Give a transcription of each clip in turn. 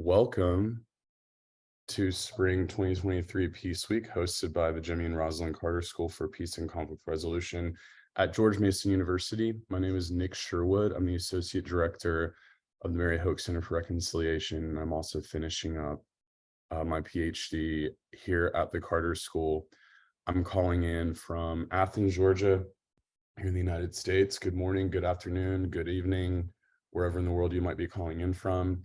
Welcome to Spring 2023 Peace Week, hosted by the Jimmy and Rosalind Carter School for Peace and Conflict Resolution at George Mason University. My name is Nick Sherwood. I'm the Associate Director of the Mary Hoch Center for Reconciliation, and I'm also finishing up my Ph.D. here at the Carter School. I'm calling in from Athens, Georgia, here in the United States. Good morning, good afternoon, good evening, wherever in the world you might be calling in from.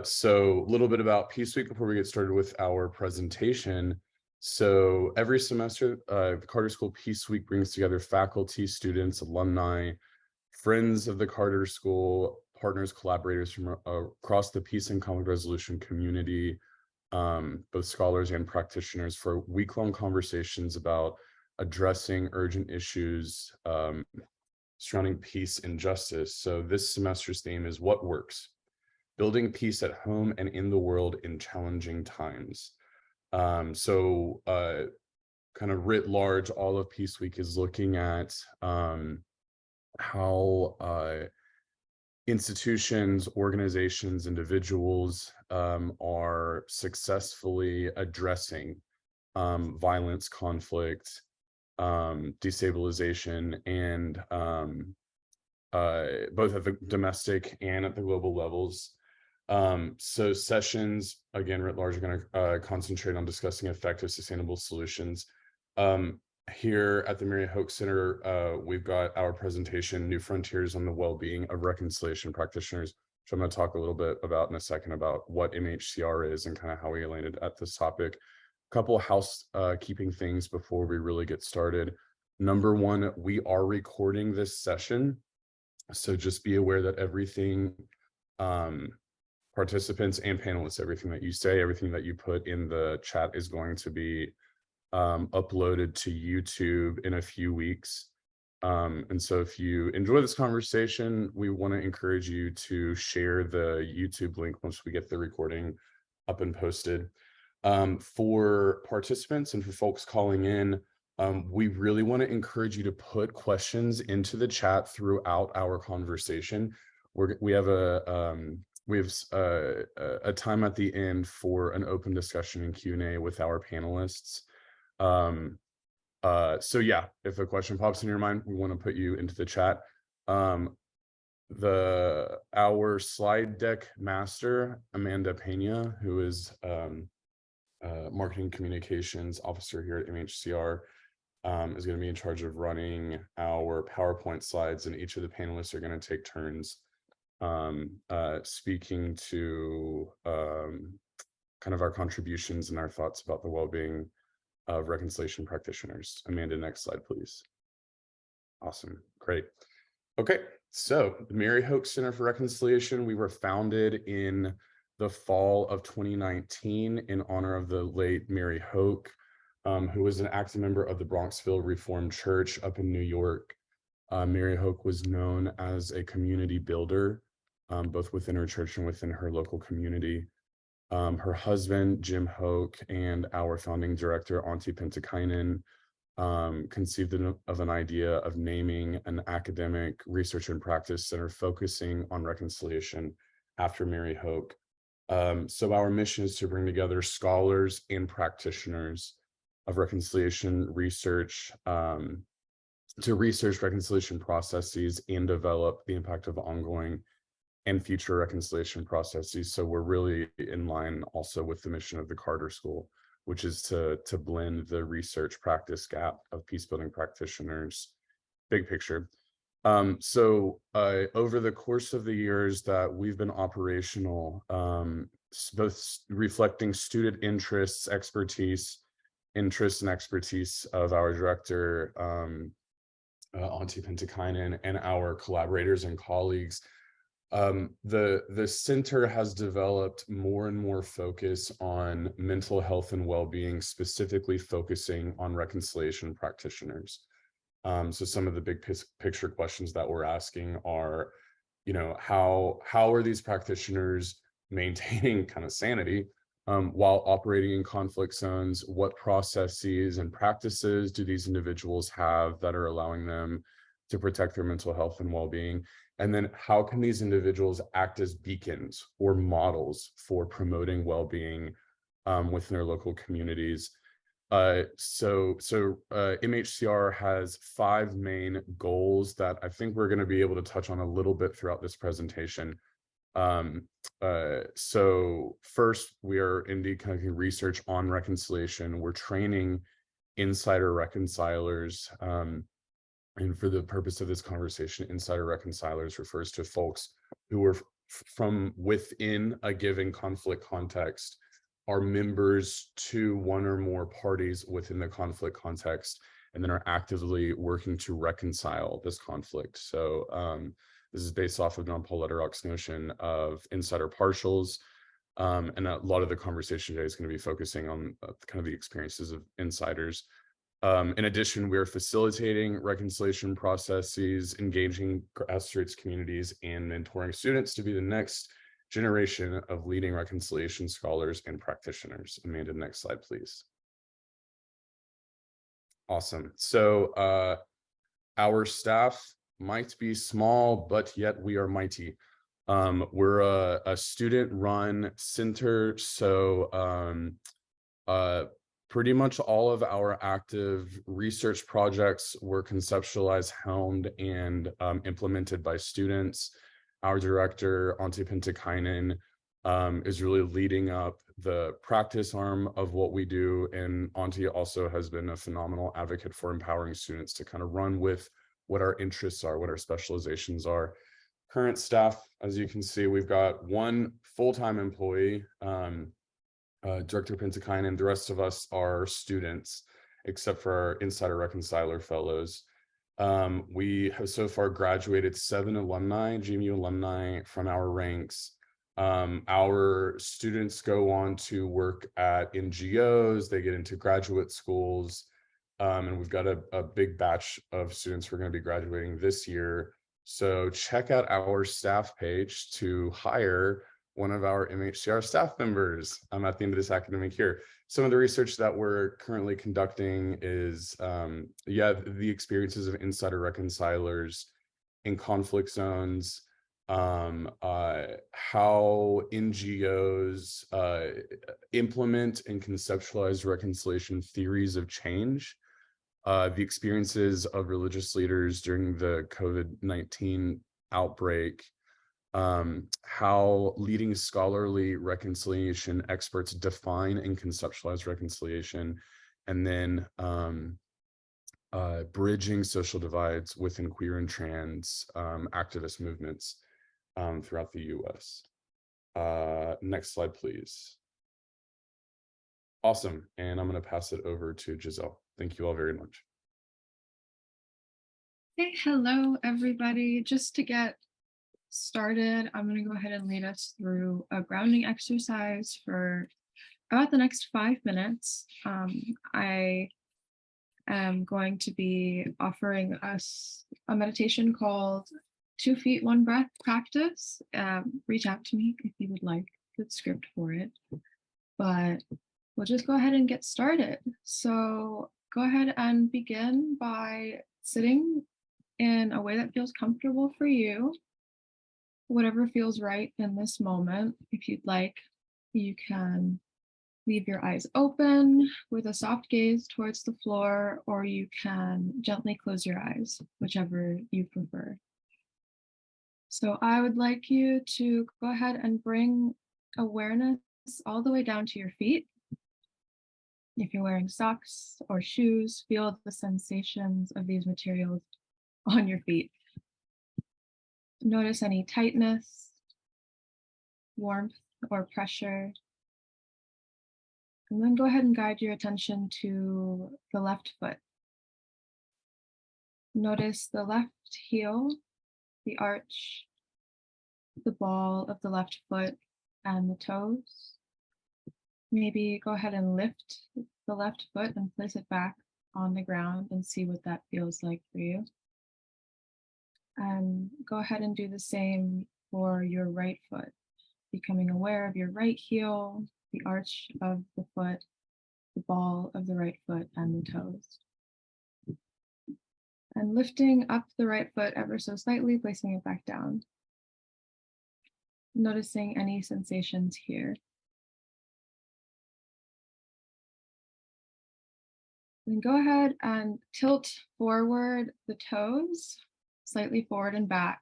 So a little bit about Peace Week before we get started with our presentation. So every semester, the Carter School Peace Week brings together faculty, students, alumni, friends of the Carter School, partners, collaborators from across the peace and conflict resolution community, both scholars and practitioners, for week-long conversations about addressing urgent issues surrounding peace and justice. So this semester's theme is What Works? Building peace at home and in the world in challenging times. Kind of writ large, all of Peace Week is looking at how institutions, organizations, individuals are successfully addressing violence, conflict, destabilization, and both at the domestic and at the global levels. So sessions, again, writ large, are going to concentrate on discussing effective, sustainable solutions. Here at the Mary Hoch Center, we've got our presentation, New Frontiers on the Wellbeing of Reconciliation Practitioners, which I'm going to talk a little bit about in a second, about what MHCR is and kind of how we landed at this topic. A couple of housekeeping things before we really get started. Number one, we are recording this session, so just be aware that everything, participants and panelists, everything that you say, everything that you put in the chat is going to be uploaded to YouTube in a few weeks. And so if you enjoy this conversation, we want to encourage you to share the YouTube link once we get the recording up and posted. For participants and for folks calling in, we really want to encourage you to put questions into the chat throughout our conversation. We have a time at the end for an open discussion and Q&A with our panelists. So yeah, if a question pops in your mind, we want to put you into the chat. Our slide deck master, Amanda Pena, who is marketing communications officer here at MHCR, is going to be in charge of running our PowerPoint slides, and each of the panelists are going to take turns speaking to kind of our contributions and our thoughts about the well-being of reconciliation practitioners. Amanda, next slide, please. Awesome, great. Okay, so the Mary Hoch Center for Reconciliation, we were founded in the fall of 2019 in honor of the late Mary Hoch, who was an active member of the Bronxville Reformed Church up in New York. Mary Hoch was known as a community builder, both within her church and within her local community. Her husband, Jim Hoch, and our founding director, Antti Pentikainen, conceived of an idea of naming an academic research and practice center focusing on reconciliation after Mary Hoch. So our mission is to bring together scholars and practitioners of reconciliation research to research reconciliation processes and develop the impact of ongoing and future reconciliation processes. So we're really in line also with the mission of the Carter School, which is to blend the research practice gap of peacebuilding practitioners, big picture. So over the course of the years that we've been operational, both reflecting student interests, interests and expertise of our director, Antti Pentikainen, and our collaborators and colleagues, the center has developed more and more focus on mental health and well-being, specifically focusing on reconciliation practitioners. So some of the big picture questions that we're asking are, how are these practitioners maintaining kind of sanity while operating in conflict zones? What processes and practices do these individuals have that are allowing them to protect their mental health and well-being? And then how can these individuals act as beacons or models for promoting well-being within their local communities? MHCR has 5 main goals that I think we're going to be able to touch on a little bit throughout this presentation. So first, we are indeed conducting research on reconciliation. We're training insider reconcilers. And for the purpose of this conversation, insider reconcilers refers to folks who are from within a given conflict context, are members to one or more parties within the conflict context, and then are actively working to reconcile this conflict. So this is based off of Jean-Paul Lederach's notion of insider partials. And a lot of the conversation today is going to be focusing on kind of the experiences of insiders. In addition, we are facilitating reconciliation processes, engaging grassroots communities, and mentoring students to be the next generation of leading reconciliation scholars and practitioners. Amanda, next slide, please. Awesome. So our staff might be small, but yet we are mighty. We're a student-run center, so pretty much all of our active research projects were conceptualized, helmed, and implemented by students. Our director, Antti Pentikainen, is really leading up the practice arm of what we do. And Antti also has been a phenomenal advocate for empowering students to kind of run with what our interests are, what our specializations are. Current staff, as you can see, we've got 1 full-time employee, Director Pentikainen. The rest of us are students, except for our Insider Reconciler fellows. We have so far graduated 7 alumni, GMU alumni from our ranks. Our students go on to work at NGOs, they get into graduate schools, and we've got a big batch of students who are going to be graduating this year. So check out our staff page to hire one of our MHCR staff members at the end of this academic year. Some of the research that we're currently conducting is, the experiences of insider reconcilers in conflict zones, how NGOs implement and conceptualize reconciliation theories of change, the experiences of religious leaders during the COVID-19 outbreak, how leading scholarly reconciliation experts define and conceptualize reconciliation, and then bridging social divides within queer and trans activist movements throughout the US. Next slide, please. Awesome. And I'm going to pass it over to Giselle. Thank you all very much. Hey, hello, everybody. Just to get started, I'm going to go ahead and lead us through a grounding exercise for about the next 5 minutes. I am going to be offering us a meditation called 2 Feet, 1 Breath practice. Reach out to me if you would like the script for it, but we'll just go ahead and get started. So go ahead and begin by sitting in a way that feels comfortable for you, whatever feels right in this moment. If you'd like, you can leave your eyes open with a soft gaze towards the floor, or you can gently close your eyes, whichever you prefer. So I would like you to go ahead and bring awareness all the way down to your feet. If you're wearing socks or shoes, feel the sensations of these materials on your feet. Notice any tightness, warmth, or pressure. And then go ahead and guide your attention to the left foot. Notice the left heel, the arch, the ball of the left foot, and the toes. Maybe go ahead and lift the left foot and place it back on the ground and see what that feels like for you. And go ahead and do the same for your right foot, becoming aware of your right heel, the arch of the foot, the ball of the right foot, and the toes. And lifting up the right foot ever so slightly, placing it back down. Noticing any sensations here. Then go ahead and tilt forward the toes, slightly forward and back.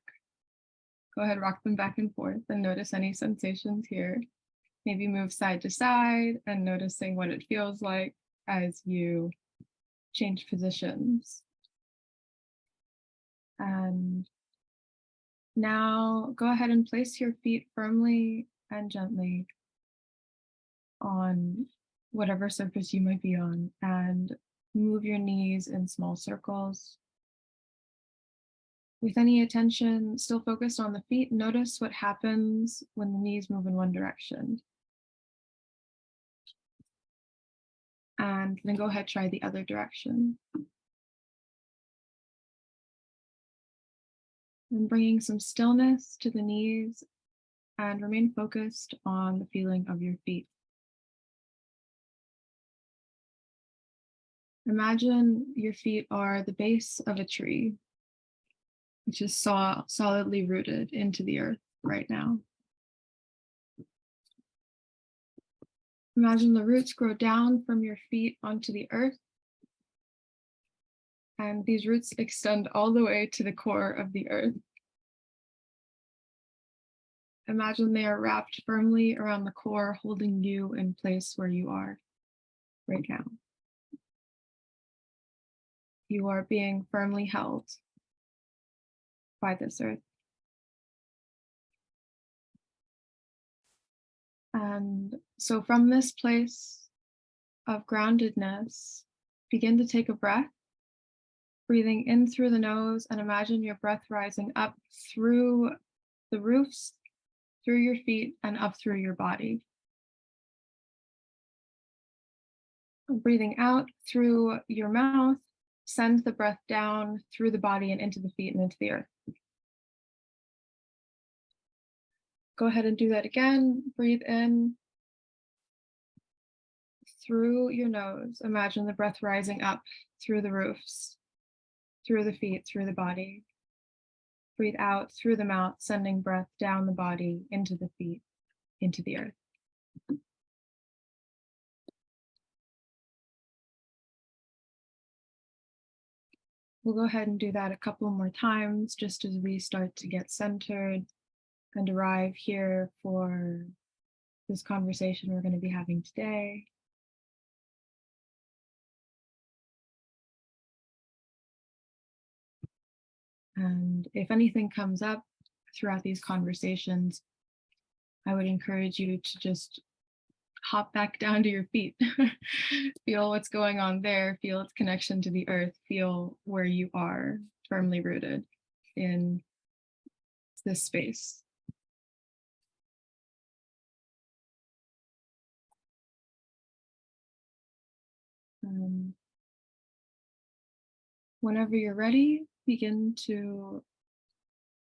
Go ahead, rock them back and forth and notice any sensations here. Maybe move side to side and noticing what it feels like as you change positions. And now go ahead and place your feet firmly and gently on whatever surface you might be on, and move your knees in small circles. With any attention still focused on the feet, notice what happens when the knees move in one direction. And then go ahead, try the other direction. And bringing some stillness to the knees and remain focused on the feeling of your feet. Imagine your feet are the base of a tree, which is solidly rooted into the earth right now. Imagine the roots grow down from your feet onto the earth, and these roots extend all the way to the core of the earth. Imagine they are wrapped firmly around the core, holding you in place where you are right now. You are being firmly held by this earth. And so from this place of groundedness, begin to take a breath, breathing in through the nose, and imagine your breath rising up through the roofs, through your feet, and up through your body. Breathing out through your mouth, send the breath down through the body and into the feet and into the earth. Go ahead and do that again. Breathe in through your nose. Imagine the breath rising up through the roofs, through the feet, through the body. Breathe out through the mouth, sending breath down the body, into the feet, into the earth. We'll go ahead and do that a couple more times just as we start to get centered and arrive here for this conversation we're going to be having today. And if anything comes up throughout these conversations, I would encourage you to just hop back down to your feet. Feel what's going on there, feel its connection to the earth, feel where you are firmly rooted in this space. Whenever you're ready, begin to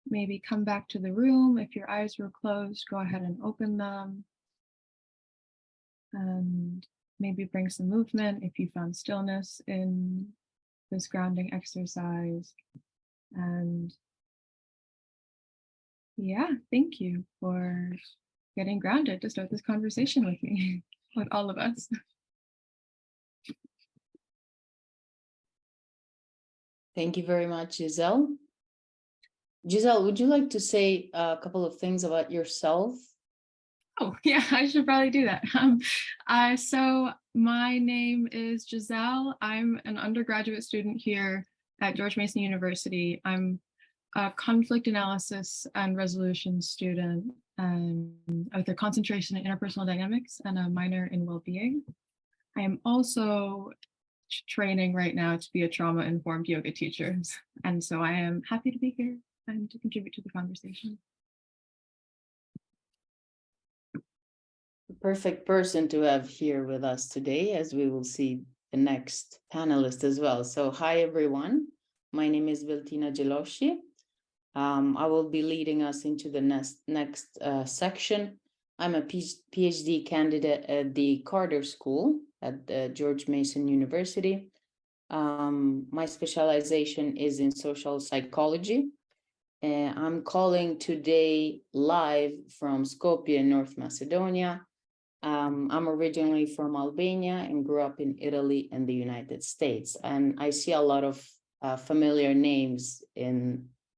maybe come back to the room. If your eyes were closed, go ahead and open them. And maybe bring some movement if you found stillness in this grounding exercise. And yeah, thank you for getting grounded to start this conversation with me, with all of us. Thank you very much, Giselle. Giselle, would you like to say a couple of things about yourself? Oh, yeah, I should probably do that. So my name is Giselle. I'm an undergraduate student here at George Mason University. I'm a conflict analysis and resolution student with a concentration in interpersonal dynamics and a minor in well-being. I am also training right now to be a trauma-informed yoga teacher. And so I am happy to be here and to contribute to the conversation. The perfect person to have here with us today, as we will see the next panelist as well. So hi, everyone. My name is Beltina Gjeloshi. I will be leading us into the next section. I'm a Ph.D. candidate at the Carter School at George Mason University. My specialization is in social psychology. And I'm calling today live from Skopje, North Macedonia. I'm originally from Albania and grew up in Italy and the United States. And I see a lot of familiar names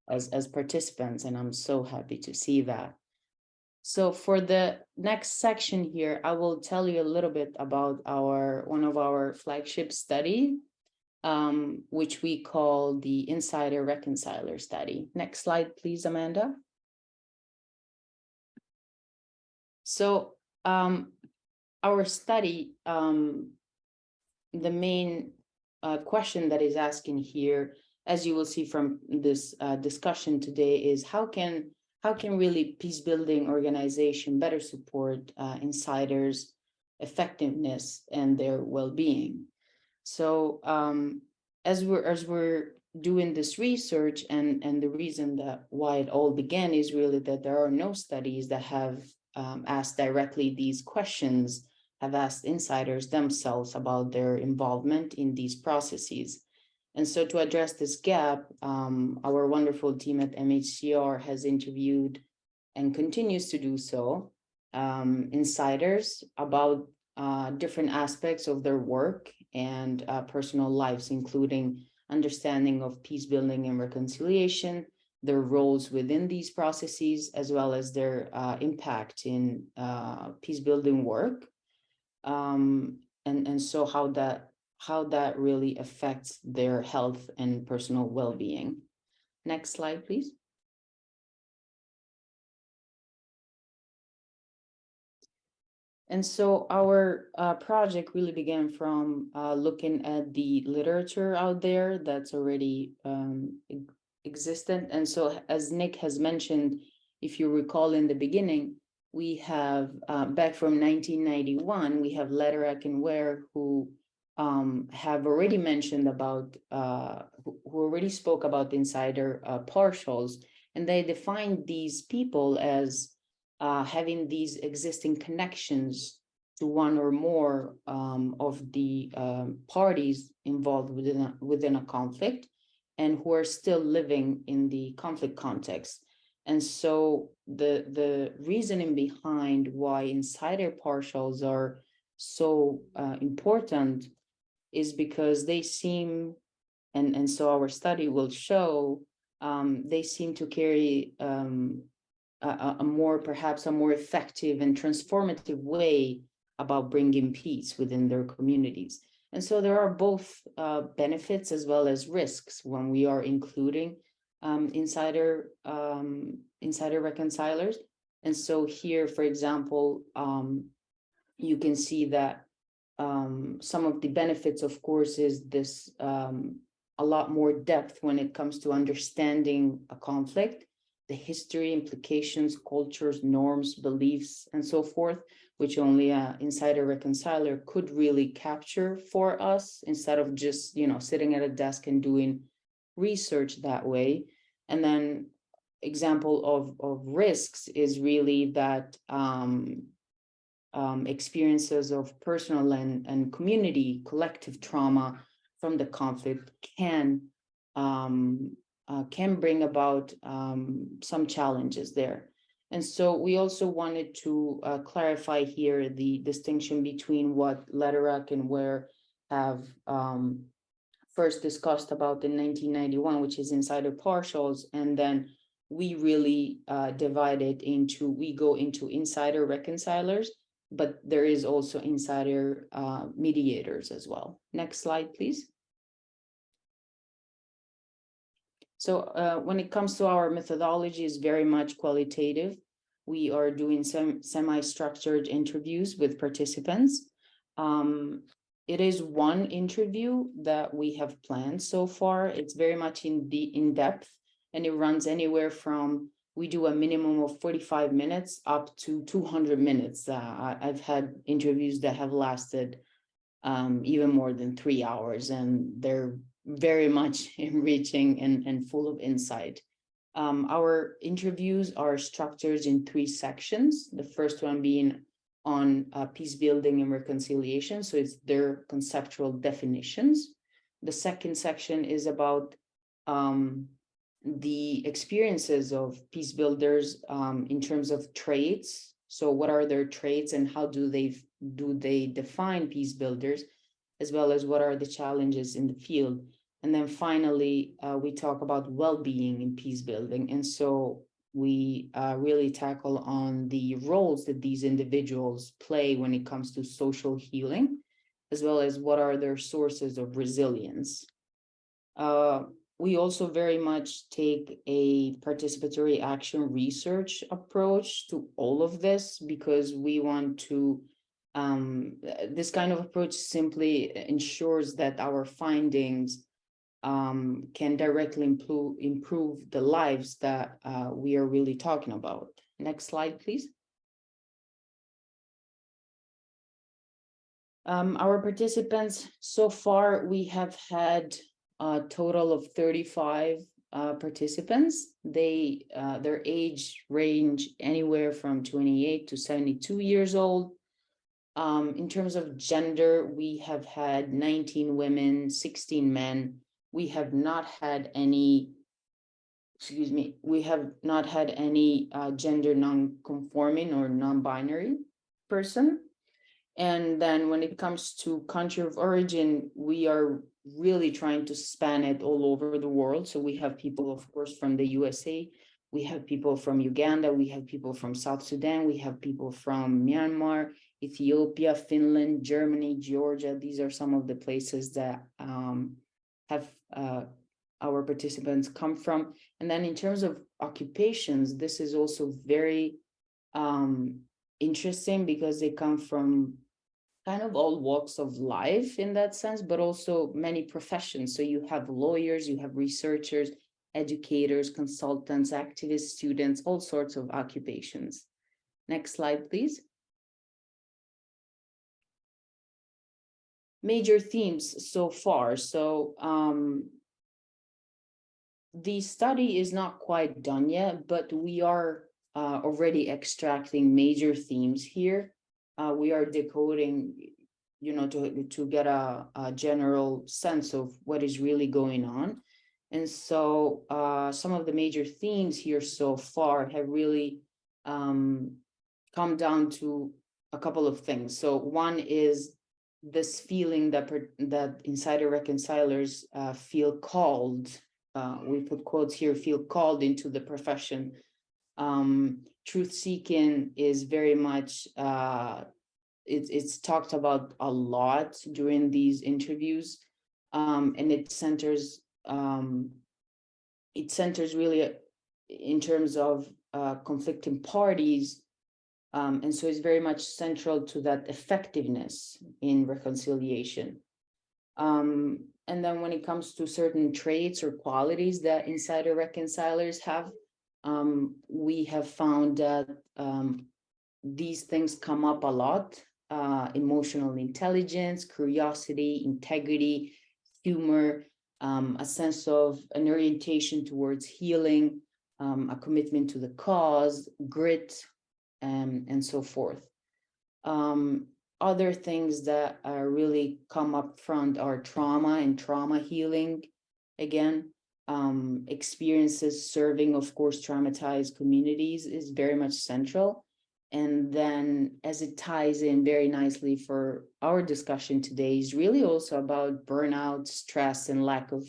as participants, and I'm so happy to see that. So for the next section here, I will tell you a little bit about one of our flagship study, which we call the Insider Reconciler study. Next slide, please, Amanda. So our study, the main question that is asking here, as you will see from this discussion today, is how can really peace building organization better support insiders' effectiveness and their well-being? So as we're doing this research, and the reason that why it all began is really that there are no studies that have asked directly these questions, have asked insiders themselves about their involvement in these processes. And so to address this gap, our wonderful team at MHCR has interviewed and continues to do so insiders about different aspects of their work and personal lives, including understanding of peace building and reconciliation, their roles within these processes, as well as their impact in peace building work, and so how that really affects their health and personal well-being. Next slide, please. And so our project really began from looking at the literature out there that's already existent. And so as Nick has mentioned, if you recall in the beginning, we have back from 1991, we have Lederach and Ware who have already mentioned about, who already spoke about the insider partials, and they defined these people as having these existing connections to one or more of the parties involved within a conflict, and who are still living in the conflict context. And so the reasoning behind why insider partials are so important is because they seem, and so our study will show, they seem to carry perhaps a more effective and transformative way about bringing peace within their communities. And so there are both benefits as well as risks when we are including insider reconcilers. And so here, for example, you can see that some of the benefits, of course, is this a lot more depth when it comes to understanding a conflict, the history, implications, cultures, norms, beliefs, and so forth, which only an insider reconciler could really capture for us, instead of just, sitting at a desk and doing research that way. And then example of risks is really that experiences of personal and community collective trauma from the conflict can bring about some challenges there. And so we also wanted to clarify here the distinction between what Lederach and Ware have first discussed about in 1991, which is insider partials, and then we really divide it into, we go into insider reconcilers, but there is also insider mediators as well. Next slide, please. So when it comes to our methodology, is very much qualitative. We are doing some semi-structured interviews with participants. It is one interview that we have planned so far. It's very much in depth, and it runs anywhere from, we do a minimum of 45 minutes up to 200 minutes. I've had interviews that have lasted even more than 3 hours, and they're very much enriching and full of insight. Our interviews are structured in 3 sections. The first one being on peace building and reconciliation. So it's their conceptual definitions. the second section is about the experiences of peace builders in terms of traits. So what are their traits and how do they define peace builders, as well as what are the challenges in the field. And then finally, we talk about well-being in peace building. And so we really tackle on the roles that these individuals play when it comes to social healing, as well as what are their sources of resilience. We also very much take a participatory action research approach to all of this, because we want to, this kind of approach simply ensures that our findings can directly improve the lives that we are really talking about. Next slide, please. Our participants, so far, we have had a total of 35 participants. Their age range anywhere from 28 to 72 years old. In terms of gender, we have had 19 women, 16 men. We have not had any, gender non-conforming or non-binary person. And then when it comes to country of origin, we are really trying to span it all over the world. So we have people, of course, from the USA, we have people from Uganda, we have people from South Sudan, we have people from Myanmar, Ethiopia, Finland, Germany, Georgia. These are some of the places that have our participants come from. And then in terms of occupations, this is also very interesting, because they come from kind of all walks of life in that sense, but also many professions. So you have lawyers, you have researchers, educators, consultants, activists, students, all sorts of occupations. Next slide, please. Major themes so far. So the study is not quite done yet, but we are already extracting major themes here. We are decoding, to get a general sense of what is really going on. And so some of the major themes here so far have really come down to a couple of things. So one is this feeling that insider reconcilers feel called, we put quotes here, feel called into the profession. Truth seeking is very much, it's talked about a lot during these interviews, and it centers really in terms of conflicting parties, and so it's very much central to that effectiveness in reconciliation. And then when it comes to certain traits or qualities that insider reconcilers have, we have found that these things come up a lot: emotional intelligence, curiosity, integrity, humor, a sense of an orientation towards healing, a commitment to the cause, grit, and so forth. Other things that really come up front are trauma and trauma healing. Again, experiences serving, of course, traumatized communities is very much central. And then, as it ties in very nicely for our discussion today, is really also about burnout, stress, and lack of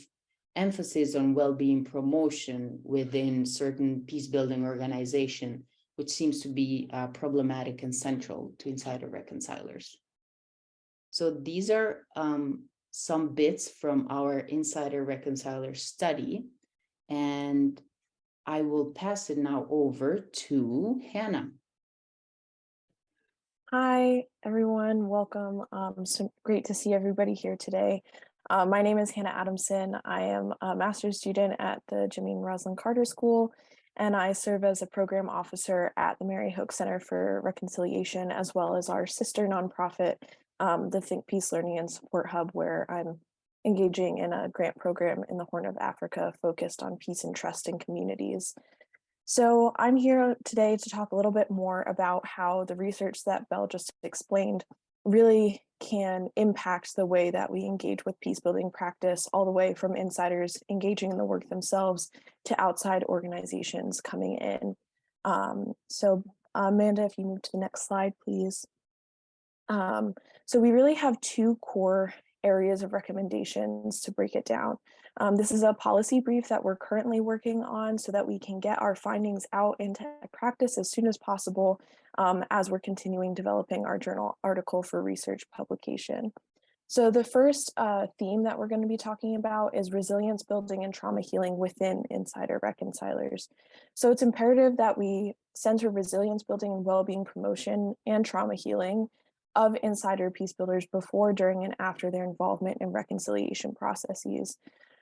emphasis on well-being promotion within certain peace-building organization, which seems to be problematic and central to insider reconcilers. So these are some bits from our insider reconciler study, and I will pass it now over to Hannah. Hi, everyone. Welcome. So great to see everybody here today. My name is Hannah Adamson. I am a master's student at the Jameen Roslyn Carter School, and I serve as a program officer at the Mary Hoch Center for Reconciliation, as well as our sister nonprofit, the Think Peace Learning and Support Hub, where I'm engaging in a grant program in the Horn of Africa focused on peace and trust in communities. So I'm here today to talk a little bit more about how the research that Belle just explained really can impact the way that we engage with peace building practice, all the way from insiders engaging in the work themselves to outside organizations coming in. So Amanda, if you move to the next slide, please. So we really have two core areas of recommendations to break it down. This is a policy brief that we're currently working on so that we can get our findings out into practice as soon as possible, as we're continuing developing our journal article for research publication. So the first theme that we're going to be talking about is resilience building and trauma healing within insider reconcilers. So it's imperative that we center resilience building and well-being promotion and trauma healing of insider peace builders before, during, and after their involvement in reconciliation processes.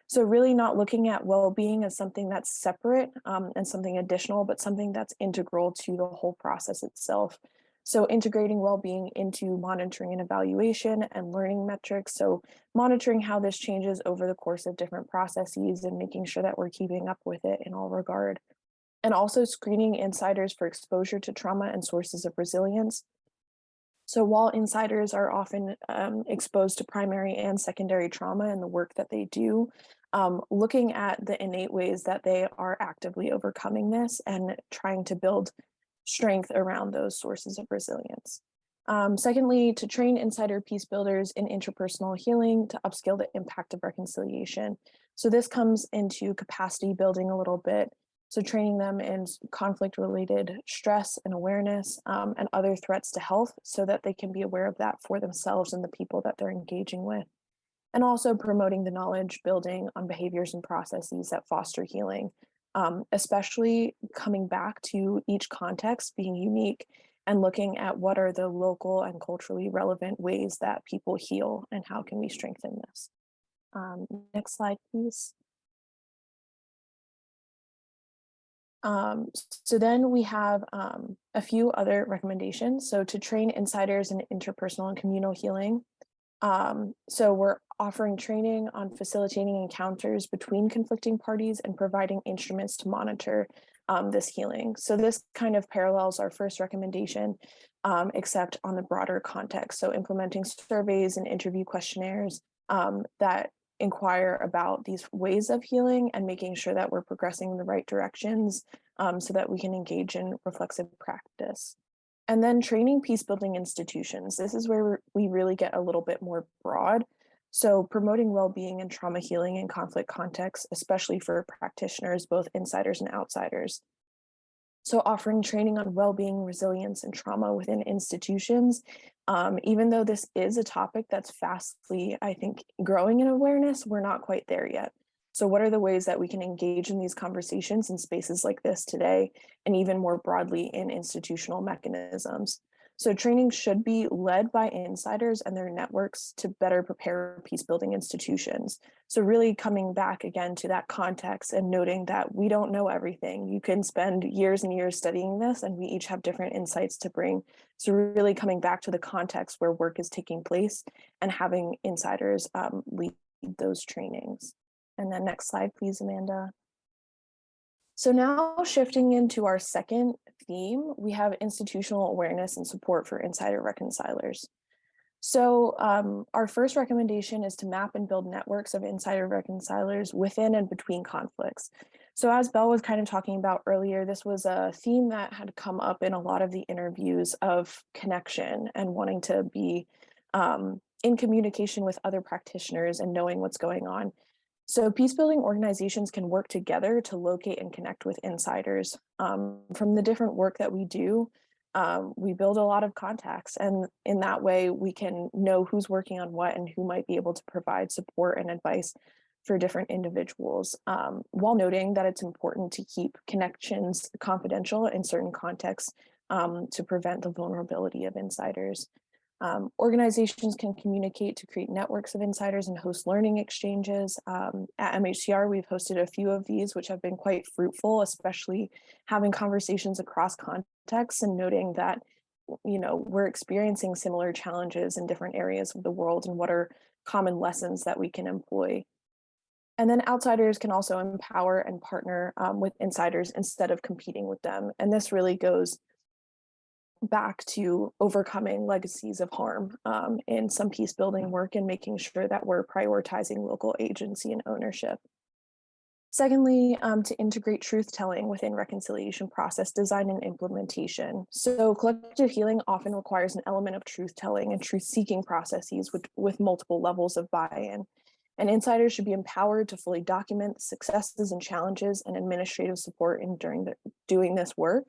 So really not looking at well-being as something that's separate and something additional, but something that's integral to the whole process itself. So integrating well-being into monitoring and evaluation and learning metrics. So monitoring how this changes over the course of different processes and making sure that we're keeping up with it in all regard. And also screening insiders for exposure to trauma and sources of resilience. So while insiders are often exposed to primary and secondary trauma in the work that they do, looking at the innate ways that they are actively overcoming this and trying to build strength around those sources of resilience. Secondly, to train insider peace builders in interpersonal healing to upskill the impact of reconciliation. So this comes into capacity building a little bit. So training them in conflict-related stress and awareness and other threats to health so that they can be aware of that for themselves and the people that they're engaging with. And also promoting the knowledge building on behaviors and processes that foster healing, especially coming back to each context being unique and looking at what are the local and culturally relevant ways that people heal and how can we strengthen this. Next slide, please. So then we have a few other recommendations. So to train insiders in interpersonal and communal healing. So we're offering training on facilitating encounters between conflicting parties and providing instruments to monitor this healing. So this kind of parallels our first recommendation, except on the broader context. So implementing surveys and interview questionnaires that inquire about these ways of healing and making sure that we're progressing in the right directions so that we can engage in reflexive practice. And then training peace building institutions. This is where we really get a little bit more broad. So promoting well-being and trauma healing in conflict contexts, especially for practitioners, both insiders and outsiders. So offering training on well-being, resilience, and trauma within institutions, even though this is a topic that's fastly, I think, growing in awareness, we're not quite there yet. So what are the ways that we can engage in these conversations in spaces like this today, and even more broadly in institutional mechanisms? So training should be led by insiders and their networks to better prepare peace building institutions. So really coming back again to that context and noting that we don't know everything. You can spend years and years studying this and we each have different insights to bring. So really coming back to the context where work is taking place and having insiders lead those trainings. And then next slide, please, Amanda. So now shifting into our second theme, we have institutional awareness and support for insider reconcilers. So our first recommendation is to map and build networks of insider reconcilers within and between conflicts. So as Belle was kind of talking about earlier, this was a theme that had come up in a lot of the interviews of connection and wanting to be in communication with other practitioners and knowing what's going on. So peace-building organizations can work together to locate and connect with insiders. From the different work that we do, we build a lot of contacts, and in that way we can know who's working on what and who might be able to provide support and advice for different individuals, while noting that it's important to keep connections confidential in certain contexts to prevent the vulnerability of insiders. Organizations can communicate to create networks of insiders and host learning exchanges. At MHCR, we've hosted a few of these, which have been quite fruitful, especially having conversations across contexts and noting that, you know, we're experiencing similar challenges in different areas of the world and what are common lessons that we can employ. And then outsiders can also empower and partner with insiders instead of competing with them. And this really goes back to overcoming legacies of harm in some peace building work and making sure that we're prioritizing local agency and ownership. Secondly, to integrate truth telling within reconciliation process design and implementation. So collective healing often requires an element of truth telling and truth seeking processes with multiple levels of buy-in. And insiders should be empowered to fully document successes and challenges and administrative support in doing this work.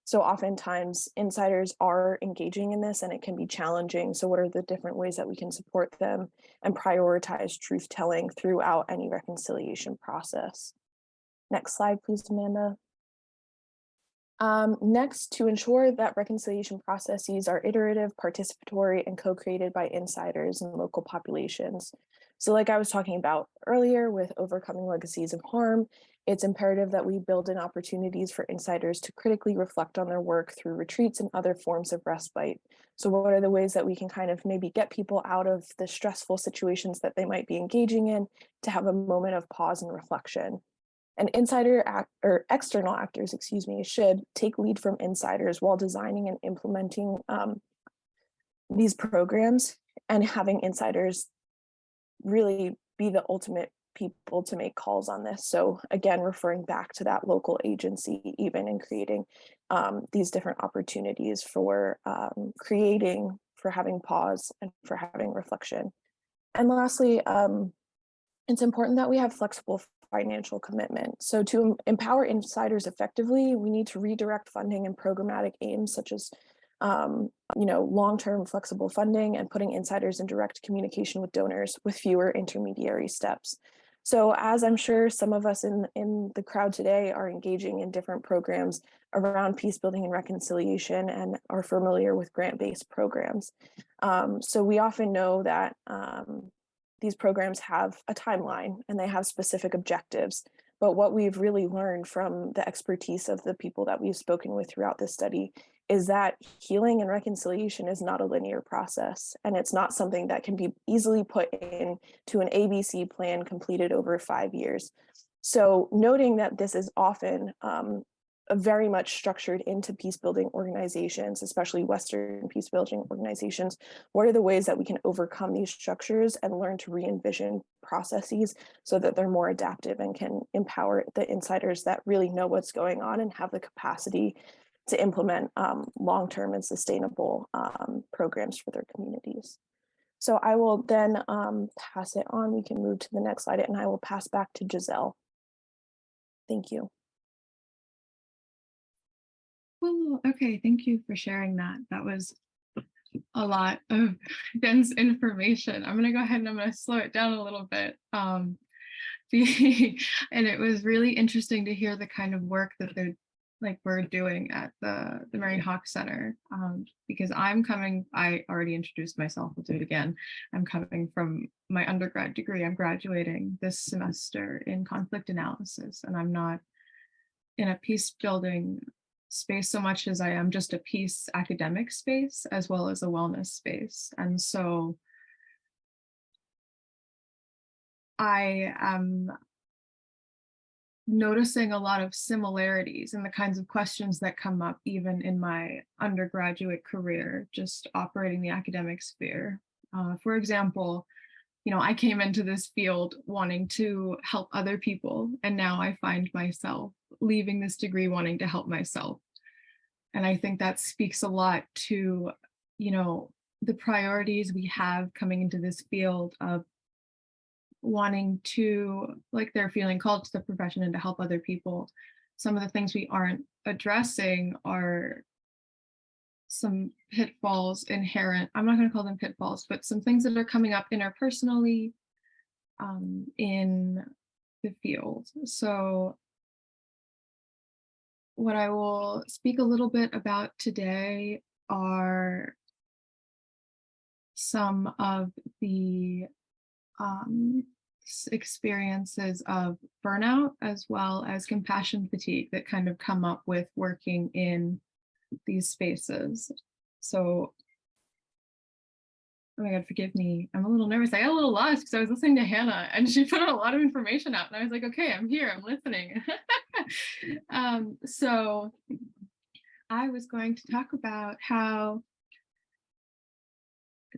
So oftentimes insiders are engaging in this and it can be challenging. So what are the different ways that we can support them and prioritize truth telling throughout any reconciliation process? Next slide, please, Amanda. Next, to ensure that reconciliation processes are iterative, participatory, and co-created by insiders and local populations. So like I was talking about earlier with overcoming legacies of harm, it's imperative that we build in opportunities for insiders to critically reflect on their work through retreats and other forms of respite. So what are the ways that we can kind of maybe get people out of the stressful situations that they might be engaging in to have a moment of pause and reflection? And external actors, should take lead from insiders while designing and implementing these programs, and having insiders really be the ultimate people to make calls on this. So again, referring back to that local agency, even in creating these different opportunities for for having pause and for having reflection. And lastly, it's important that we have flexible financial commitment. So to empower insiders effectively, we need to redirect funding and programmatic aims such as long-term flexible funding and putting insiders in direct communication with donors with fewer intermediary steps. So as I'm sure some of us in the crowd today are engaging in different programs around peace building and reconciliation and are familiar with grant-based programs. So we often know that these programs have a timeline and they have specific objectives. But what we've really learned from the expertise of the people that we've spoken with throughout this study is that healing and reconciliation is not a linear process, and it's not something that can be easily put into an ABC plan completed over 5 years. So noting that this is often very much structured into peace building organizations, especially Western peace building organizations, what are the ways that we can overcome these structures and learn to re-envision processes so that they're more adaptive and can empower the insiders that really know what's going on and have the capacity to implement long-term and sustainable programs for their communities. So I will then pass it on. We can move to the next slide and I will pass back to Giselle. Thank you. Well, okay, thank you for sharing that. That was a lot of dense information. I'm going to go ahead and I'm going to slow it down a little bit. And it was really interesting to hear the kind of work that we're doing at the Mary Hoch Center, because I already introduced myself, I'll do it again. I'm coming from my undergrad degree. I'm graduating this semester in conflict analysis, and I'm not in a peace building space so much as I am just a peace academic space as well as a wellness space. And so I am noticing a lot of similarities in the kinds of questions that come up even in my undergraduate career, just operating the academic sphere. For example, I came into this field wanting to help other people, and now I find myself leaving this degree wanting to help myself. And I think that speaks a lot to, the priorities we have coming into this field of wanting to, they're feeling called to the profession and to help other people. Some of the things we aren't addressing are some pitfalls inherent. I'm not going to call them pitfalls, but some things that are coming up interpersonally in the field. So what I will speak a little bit about today are some of the experiences of burnout as well as compassion fatigue that kind of come up with working in these spaces. So, oh my God, forgive me. I'm a little nervous. I got a little lost because I was listening to Hannah and she put a lot of information out and I was like, okay, I'm here, I'm listening. So I was going to talk about how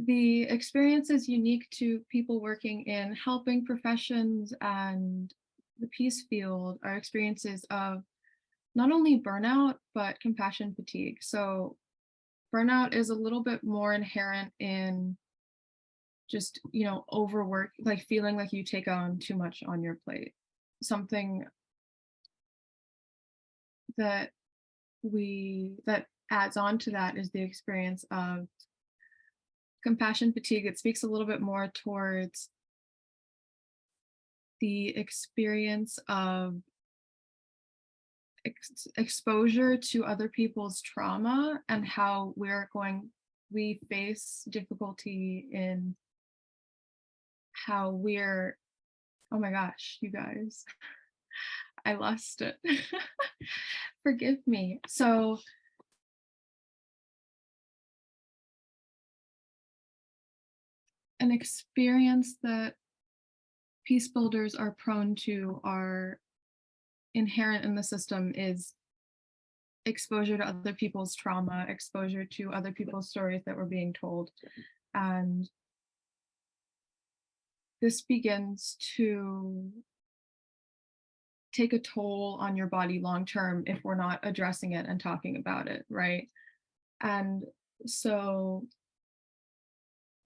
the experience is unique to people working in helping professions and the peace field are experiences of not only burnout, but compassion fatigue. So burnout is a little bit more inherent in just, overwork, like feeling like you take on too much on your plate. Something that adds on to that is the experience of compassion fatigue. It speaks a little bit more towards the experience of exposure to other people's trauma and how we face difficulty in how we're, oh my gosh, you guys, I lost it. Forgive me. So an experience that peace builders are prone to, are inherent in the system, is exposure to other people's trauma, exposure to other people's stories that were being told. And this begins to take a toll on your body long term if we're not addressing it and talking about it, right? And so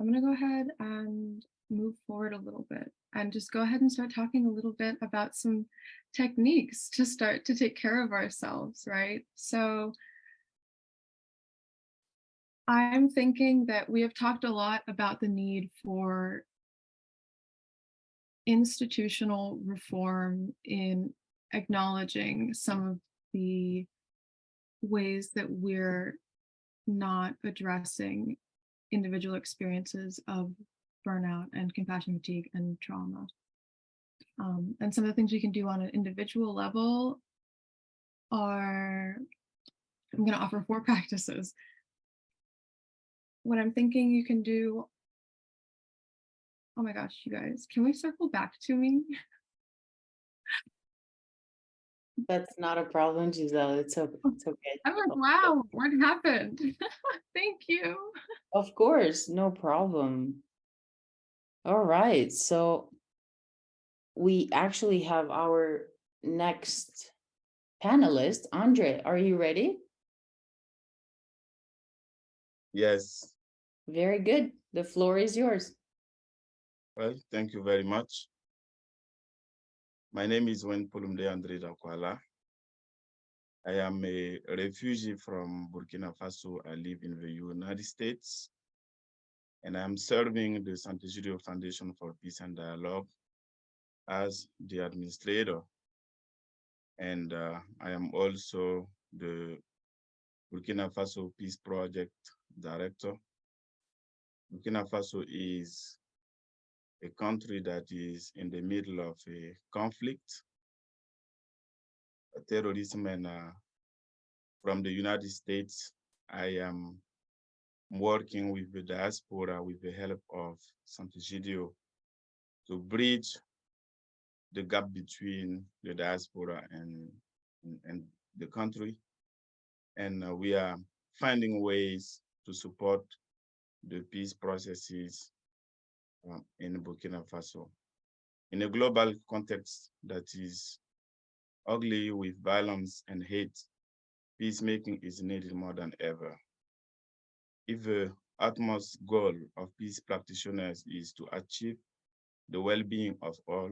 I'm going to go ahead and move forward a little bit and just go ahead and start talking a little bit about some techniques to start to take care of ourselves, right? So I'm thinking that we have talked a lot about the need for institutional reform in acknowledging some of the ways that we're not addressing individual experiences of burnout and compassion fatigue and trauma. And some of the things we can do on an individual level are, I'm going to offer 4 practices. What I'm thinking you can do, oh my gosh, you guys, can we circle back to me? That's not a problem, Giselle. It's okay. I'm like, wow, what happened? Thank you. Of course, no problem. All right, so we actually have our next panelist. Andre, are you ready? Yes. Very good. The floor is yours. Well, thank you very much. My name is Wendpoulemde Andre Dakoala. I am a refugee from Burkina Faso. I live in the United States, and I am serving the Sant'Egidio Foundation for Peace and Dialogue as the administrator. And I am also the Burkina Faso Peace Project Director. Burkina Faso is a country that is in the middle of a conflict, terrorism, and from the United States, I am working with the diaspora with the help of Sant'Egidio to bridge the gap between the diaspora and the country. And we are finding ways to support the peace processes in Burkina Faso. In a global context that is ugly with violence and hate, peacemaking is needed more than ever. If the utmost goal of peace practitioners is to achieve the well-being of all,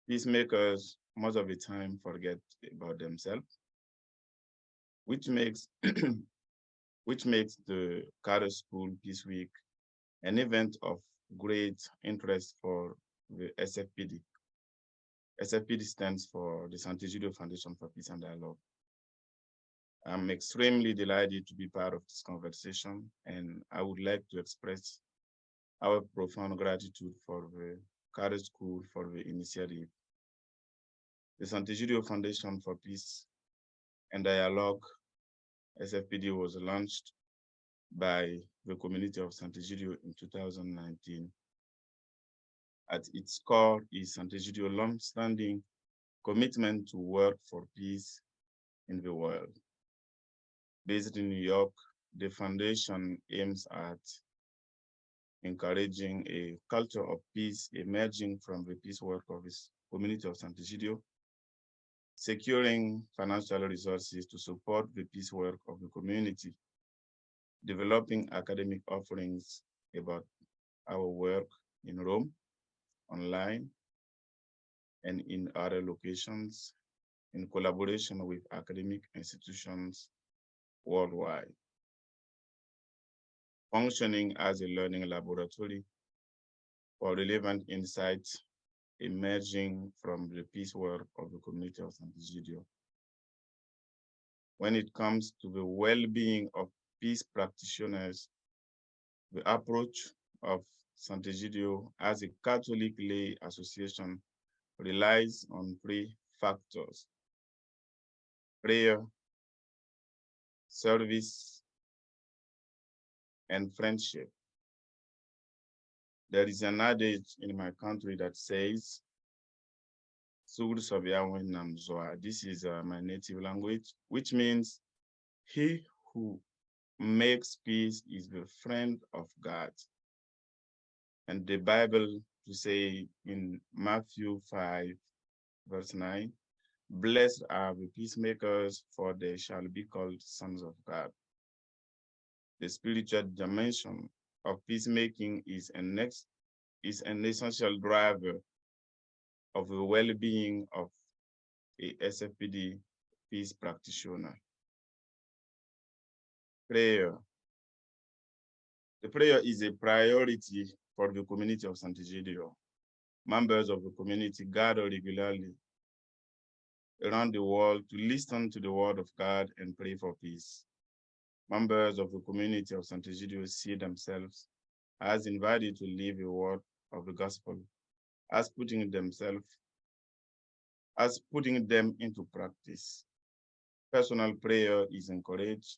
peacemakers most of the time forget about themselves, which makes the Carter School Peace Week an event of great interest for the SFPD. SFPD stands for the Sant'Egidio Foundation for Peace and Dialogue. I'm extremely delighted to be part of this conversation, and I would like to express our profound gratitude for the Carter School for the initiative. The Sant'Egidio Foundation for Peace and Dialogue, SFPD, was launched by the community of Sant'Egidio in 2019. At its core is Sant'Egidio's long-standing commitment to work for peace in the world. Based in New York, the foundation aims at encouraging a culture of peace emerging from the peace work of its community of Sant'Egidio, securing financial resources to support the peace work of the community, developing academic offerings about our work in Rome, online, and in other locations, in collaboration with academic institutions worldwide, functioning as a learning laboratory for relevant insights emerging from the peace work of the community of Sant'Egidio. When it comes to the well-being of peace practitioners, the approach of Sant'Egidio as a Catholic lay association relies on 3 factors: prayer, service, and friendship. There is an adage in my country that says, this is my native language, which means he who makes peace is the friend of God. And the Bible to say in Matthew 5, verse 9, blessed are the peacemakers, for they shall be called sons of God. The spiritual dimension of peacemaking is an essential driver of the well-being of a SFPD peace practitioner. Prayer. The prayer is a priority for the community of Sant'Egidio. Members of the community gather regularly around the world to listen to the word of God and pray for peace. Members of the community of Sant'Egidio see themselves as invited to live the word of the gospel, as putting them into practice. Personal prayer is encouraged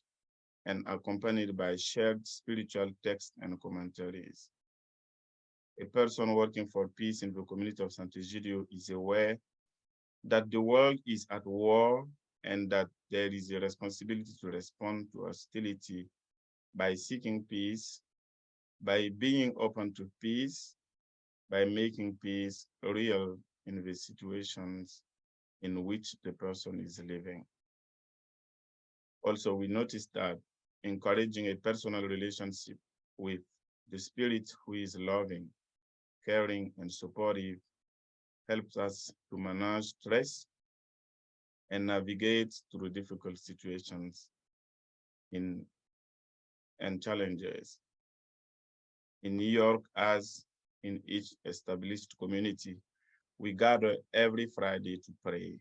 and accompanied by shared spiritual texts and commentaries. A person working for peace in the community of Sant'Egidio is aware that the world is at war and that there is a responsibility to respond to hostility by seeking peace, by being open to peace, by making peace real in the situations in which the person is living. Also, we noticed that encouraging a personal relationship with the Spirit who is loving, caring, and supportive helps us to manage stress and navigate through difficult situations and challenges. In New York, as in each established community, we gather every Friday to pray.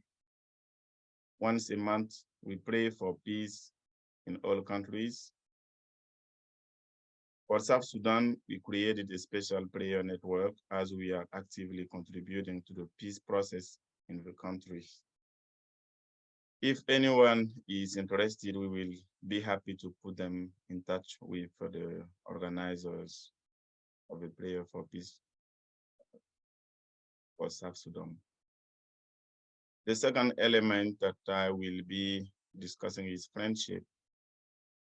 Once a month, we pray for peace in all countries. For South Sudan, we created a special prayer network as we are actively contributing to the peace process in the country. If anyone is interested, we will be happy to put them in touch with the organizers of the prayer for peace for South Sudan. The second element that I will be discussing is friendship.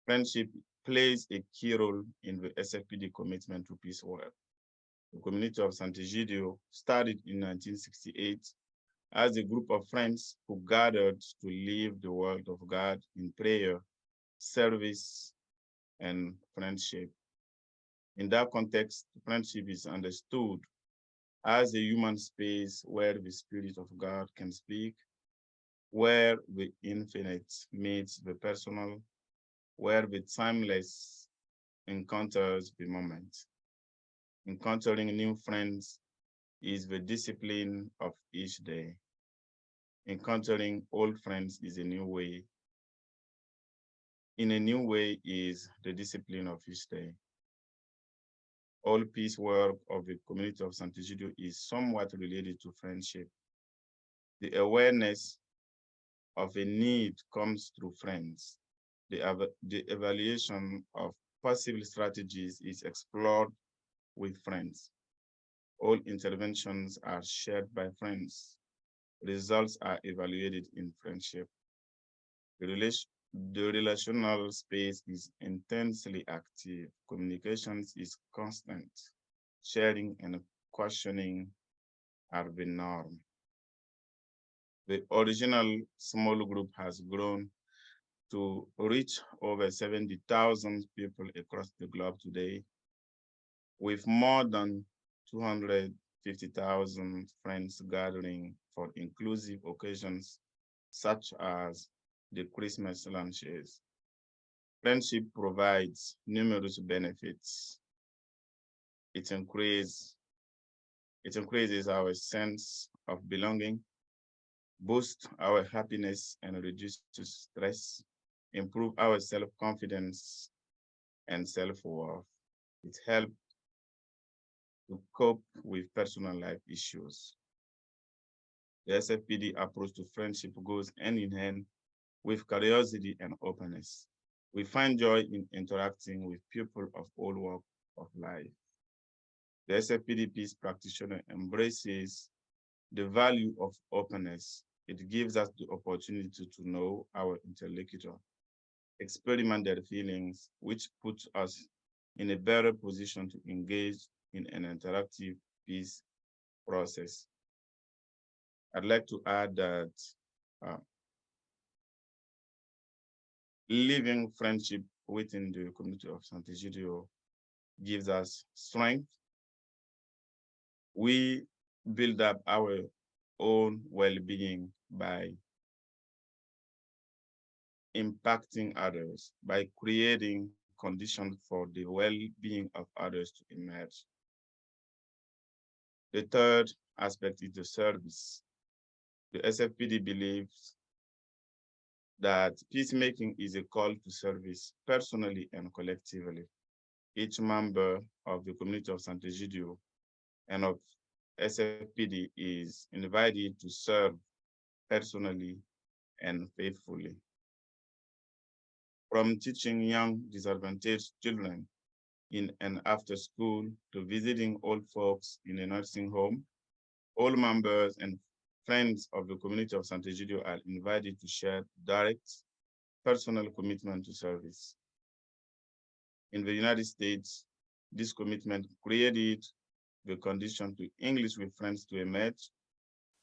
Friendship plays a key role in the SFPD commitment to peace work. The community of Sant'Egidio started in 1968 as a group of friends who gathered to live the word of God in prayer, service, and friendship. In that context, friendship is understood as a human space where the Spirit of God can speak, where the infinite meets the personal, where the timeless encounters the moment. Encountering new friends is the discipline of each day. Encountering old friends is a new way. In a new way is the discipline of each day. All peace work of the community of Sant'Egidio is somewhat related to friendship. The awareness of a need comes through friends. The evaluation of possible strategies is explored with friends. All interventions are shared by friends. Results are evaluated in friendship. The The relational space is intensely active. Communications is constant. Sharing and questioning are the norm. The original small group has grown to reach over 70,000 people across the globe today, with more than 250,000 friends gathering for inclusive occasions such as the Christmas lunches. Friendship provides numerous benefits. It increases our sense of belonging, boosts our happiness and reduces stress, improve our self-confidence and self-worth. It helps to cope with personal life issues. The SFPD approach to friendship goes hand in hand with curiosity and openness. We find joy in interacting with people of all walks of life. The SFPD Peace Practitioner embraces the value of openness. It gives us the opportunity to know our interlocutor, experiment their feelings, which puts us in a better position to engage in an interactive peace process. I'd like to add that living friendship within the community of Sant'Egidio gives us strength. We build up our own well-being by impacting others, by creating conditions for the well-being of others to emerge. The third aspect is the service. The SFPD believes that peacemaking is a call to service personally and collectively. Each member of the community of Sant'Egidio and of SFPD is invited to serve personally and faithfully. From teaching young disadvantaged children in and after school to visiting old folks in a nursing home, all members and friends of the community of Sant'Egidio are invited to share direct personal commitment to service. In the United States, this commitment created the condition to English with Friends to emerge,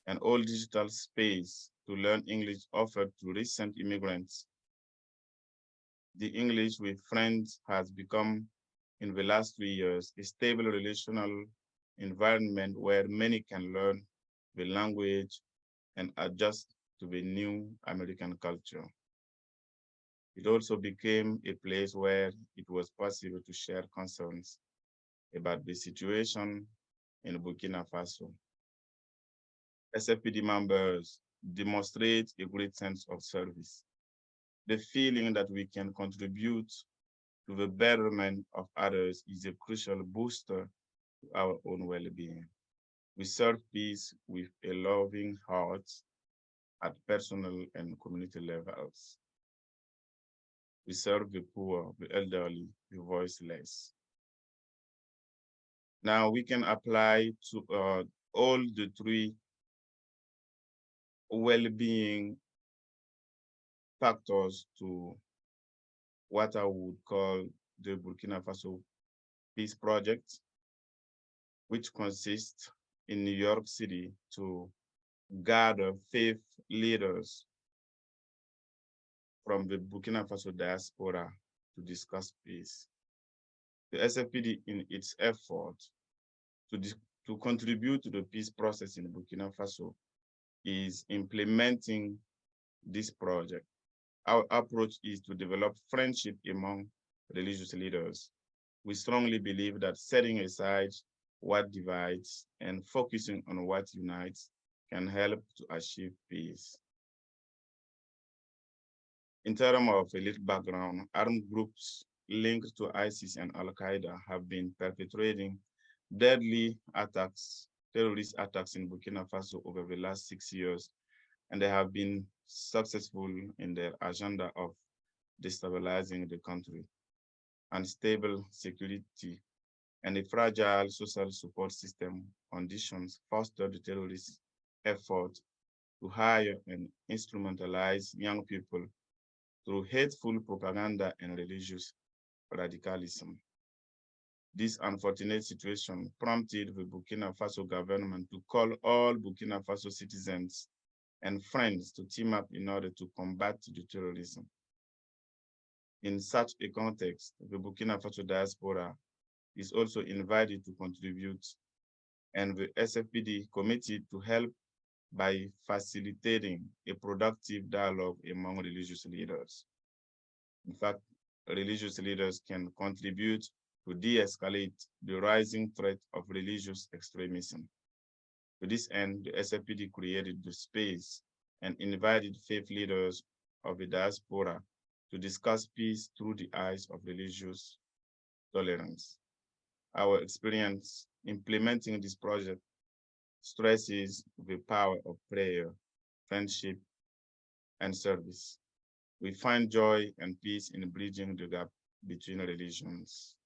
an all digital space to learn English offered to recent immigrants. The English with Friends has become, in the last 3 years, a stable relational environment where many can learn the language and adjust to the new American culture. It also became a place where it was possible to share concerns about the situation in Burkina Faso. SFPD members demonstrate a great sense of service, the feeling that we can contribute to the betterment of others is a crucial booster to our own well-being. We serve peace with a loving heart at personal and community levels. We serve the poor, the elderly, the voiceless. Now we can apply to all the three well-being factors to what I would call the Burkina Faso Peace Project, which consists in New York City to gather faith leaders from the Burkina Faso diaspora to discuss peace. The SFPD, in its effort to contribute to the peace process in Burkina Faso, is implementing this project. Our approach is to develop friendship among religious leaders. We strongly believe that setting aside what divides and focusing on what unites can help to achieve peace. In terms of a little background, armed groups linked to ISIS and Al-Qaeda have been perpetrating deadly attacks, terrorist attacks in Burkina Faso over the last 6 years, and they have been successful in their agenda of destabilizing the country. Unstable security and a fragile social support system conditions foster the terrorist effort to hire and instrumentalize young people through hateful propaganda and religious radicalism. This unfortunate situation prompted the Burkina Faso government to call all Burkina Faso citizens and friends to team up in order to combat the terrorism. In such a context, the Burkina Faso diaspora is also invited to contribute, and the SFPD committed to help by facilitating a productive dialogue among religious leaders. In fact, religious leaders can contribute to de-escalate the rising threat of religious extremism. To this end, the SFPD created the space and invited faith leaders of the diaspora to discuss peace through the eyes of religious tolerance. Our experience implementing this project stresses the power of prayer, friendship, and service. We find joy and peace in bridging the gap between religions.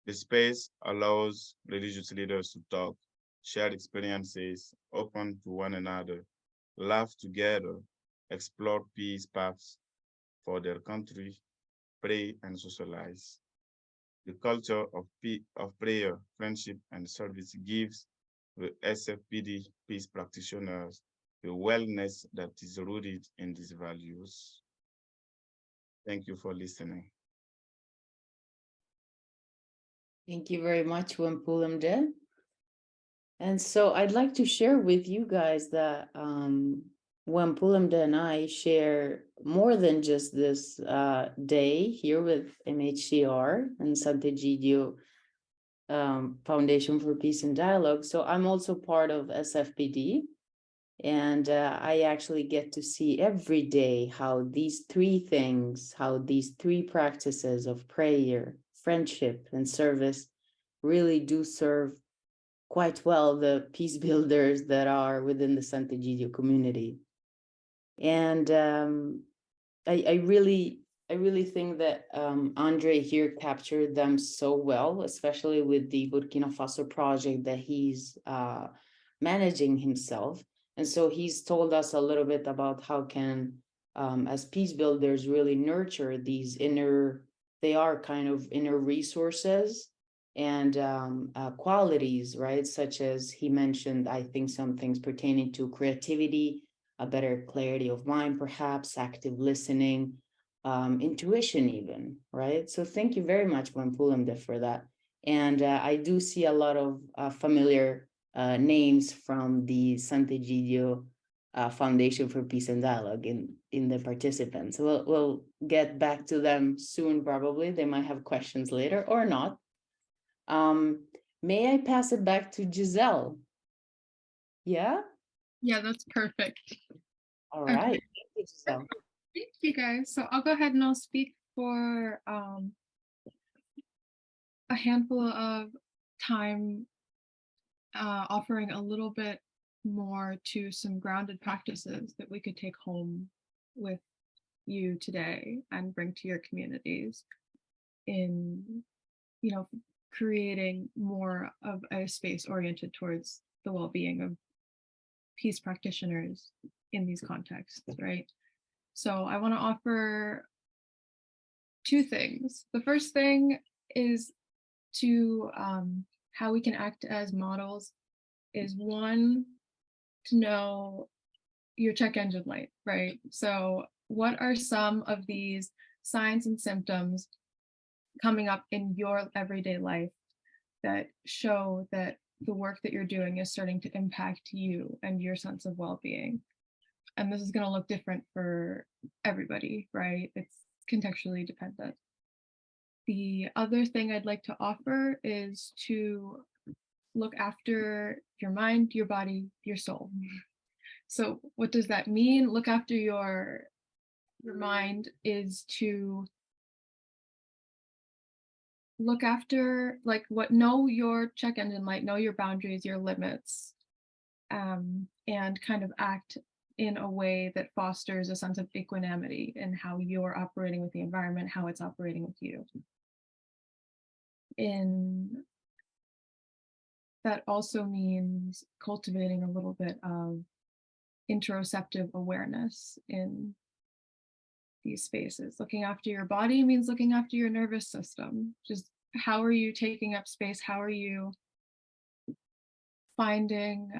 The space allows religious leaders to talk, share experiences, open to one another, laugh together, explore peace paths for their country, pray and socialize. The culture of prayer, friendship, and service gives the SFPD peace practitioners the wellness that is rooted in these values. Thank you for listening. Thank you very much, Wendpoulemde. And so I'd like to share with you guys that Wendpoulemde and I share more than just this day here with MHCR and Sant'Egidio Foundation for Peace and Dialogue. So I'm also part of SFPD, and I actually get to see every day how these three things, how these three practices of prayer, friendship, and service really do serve quite well the peace builders that are within the Sant'Egidio community. And I really think that Andre here captured them so well, especially with the Burkina Faso project that he's managing himself. And so he's told us a little bit about how can, as peace builders, really nurture these inner, they are kind of inner resources and qualities, right? Such as he mentioned, I think some things pertaining to creativity, a better clarity of mind, perhaps, active listening, intuition even, right? So thank you very much, Wendpoulemde, for that. And I do see a lot of familiar names from the Sant'Egidio Foundation for Peace and Dialogue in the participants. We'll get back to them soon, probably. They might have questions later or not. May I pass it back to Giselle? Yeah? Yeah, that's perfect. All Okay. right. Thank you, Giselle. Thank you guys. So I'll go ahead and I'll speak for a handful of time, offering a little bit more to some grounded practices that we could take home with you today and bring to your communities in, you know, creating more of a space oriented towards the well-being of peace practitioners in these contexts, right? So I want to offer two things. The first thing is to how we can act as models is, one, to know your check engine light, right? So what are some of these signs and symptoms coming up in your everyday life that show that the work that you're doing is starting to impact you and your sense of well-being? And this is going to look different for everybody, right? It's contextually dependent. The other thing I'd like to offer is to look after your mind, your body, your soul. So what does that mean? Look after your mind is to look after, like, know your check engine light, know your boundaries, your limits, and kind of act in a way that fosters a sense of equanimity in how you're operating with the environment, how it's operating with you. That also means cultivating a little bit of interoceptive awareness in these spaces. Looking after your body means looking after your nervous system. Just how are you taking up space? How are you finding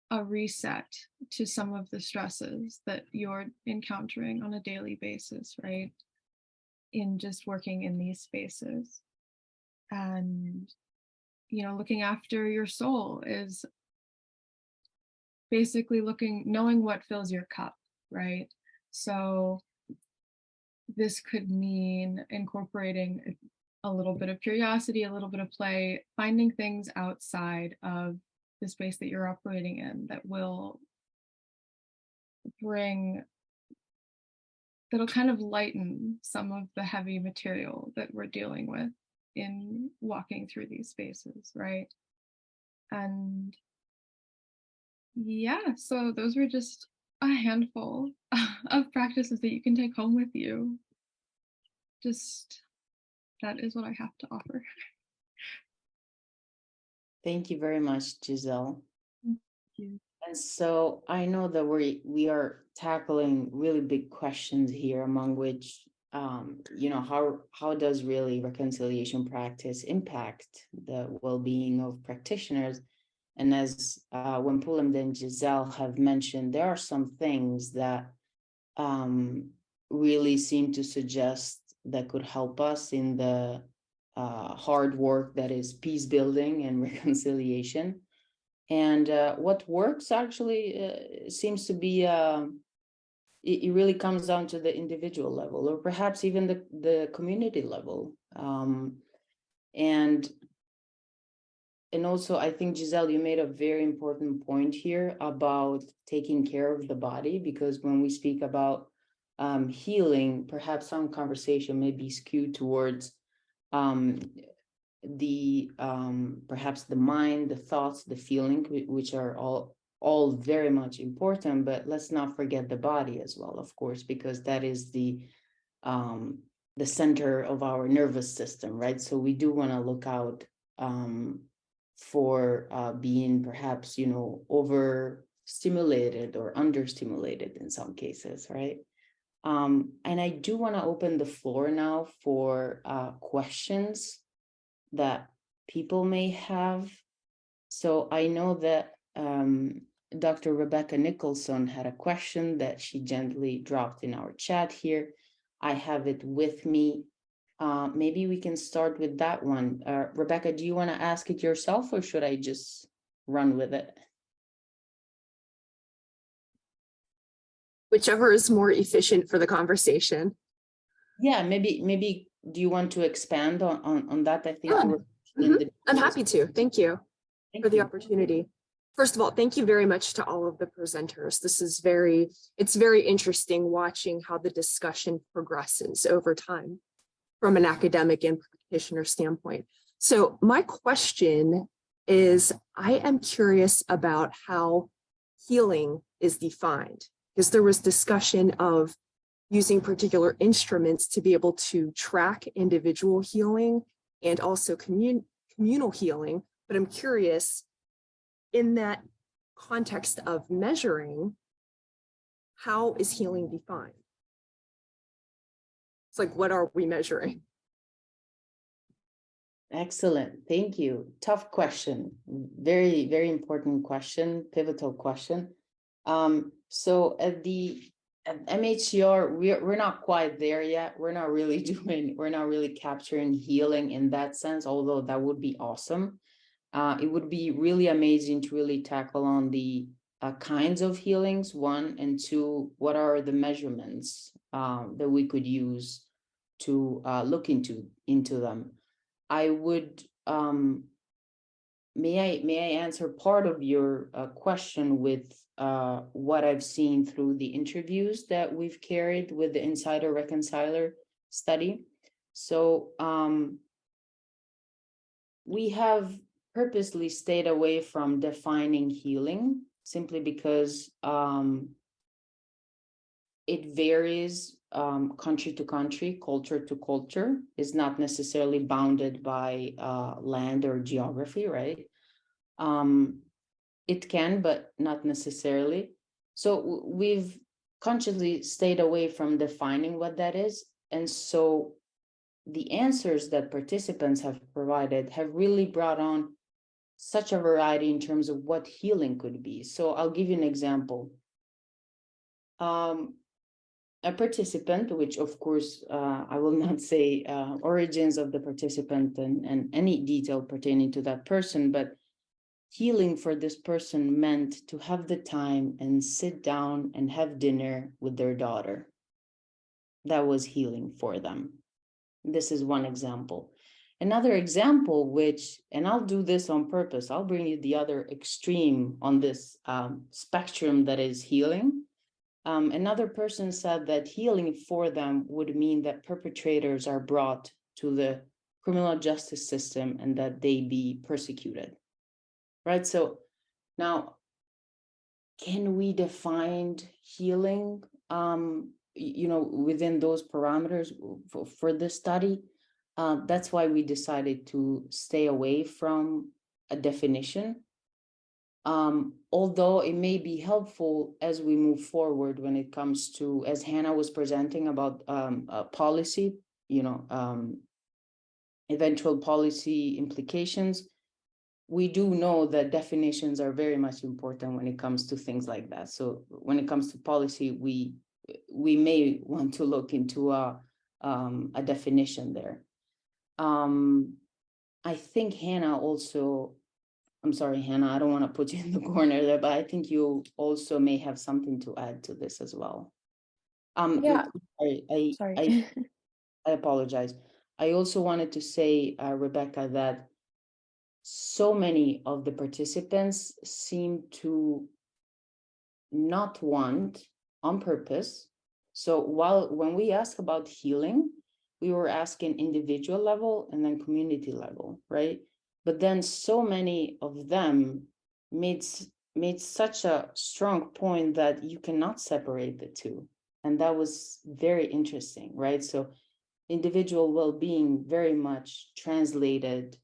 a reset to some of the stresses that you're encountering on a daily basis, right? In just working in these spaces. And, you know, looking after your soul is basically knowing what fills your cup, right? So this could mean incorporating a little bit of curiosity, a little bit of play, finding things outside of the space that you're operating in that will that'll kind of lighten some of the heavy material that we're dealing with in walking through these spaces, right? And yeah, so those were just a handful of practices that you can take home with you. Just that is what I have to offer. Thank you very much, Giselle. Thank you. And so I know that we are tackling really big questions here, among which, you know, how does really reconciliation practice impact the well-being of practitioners? And as Wendpoulemde and Giselle have mentioned, there are some things that really seem to suggest that could help us in the hard work that is peace building and reconciliation. And what works actually seems to be, it really comes down to the individual level, or perhaps even the community level. And also, I think, Giselle, you made a very important point here about taking care of the body, because when we speak about healing, perhaps some conversation may be skewed towards perhaps the mind, the thoughts, the feeling, which are all very much important, but let's not forget the body as well, of course, because that is the center of our nervous system, right? So we do want to look out for being perhaps, you know, overstimulated or understimulated in some cases, right? And I do want to open the floor now for questions that people may have. So I know that Dr. Rebecca Nicholson had a question that she gently dropped in our chat here. I have it with me. Maybe we can start with that one. Rebecca, do you want to ask it yourself, or should I just run with it? Whichever is more efficient for the conversation. Yeah, maybe do you want to expand on that? I think I'm happy to. Thank you for the opportunity. First of all, thank you very much to all of the presenters. This is it's very interesting watching how the discussion progresses over time from an academic and practitioner standpoint. So my question is, I am curious about how healing is defined, because there was discussion of using particular instruments to be able to track individual healing and also communal healing. But I'm curious, in that context of measuring, how is healing defined? It's like, what are we measuring? Excellent. Thank you. Tough question. Very, very important question, pivotal question. So at MHCR, we're not quite there yet. We're not really capturing healing in that sense, although that would be awesome. It would be really amazing to really tackle on the kinds of healings, one, and two, what are the measurements that we could use to look into them. I would, may I answer part of your question with what I've seen through the interviews that we've carried with the Insider Reconciler study. So we have purposely stayed away from defining healing simply because it varies country to country, culture to culture, is not necessarily bounded by land or geography, right? It can, but not necessarily. So we've consciously stayed away from defining what that is. And so the answers that participants have provided have really brought on such a variety in terms of what healing could be. So I'll give you an example. A participant, which of course, I will not say origins of the participant and any detail pertaining to that person, but healing for this person meant to have the time and sit down and have dinner with their daughter. That was healing for them. This is one example. Another example, which, and I'll do this on purpose, I'll bring you the other extreme on this spectrum that is healing. Another person said that healing for them would mean that perpetrators are brought to the criminal justice system and that they be persecuted, right? So now, can we define healing, within those parameters for this study? That's why we decided to stay away from a definition. Although it may be helpful as we move forward when it comes to, as Hannah was presenting about policy, eventual policy implications, we do know that definitions are very much important when it comes to things like that. So when it comes to policy, we may want to look into a definition there. I think Hannah also, I'm sorry, Hannah, I don't want to put you in the corner there, but I think you also may have something to add to this as well. Yeah. Sorry. I apologize. I also wanted to say, Rebecca, that so many of the participants seem to not want on purpose. So when we ask about healing, we were asking individual level and then community level, right? But then so many of them made such a strong point that you cannot separate the two. And that was very interesting, right? So individual well-being very much translated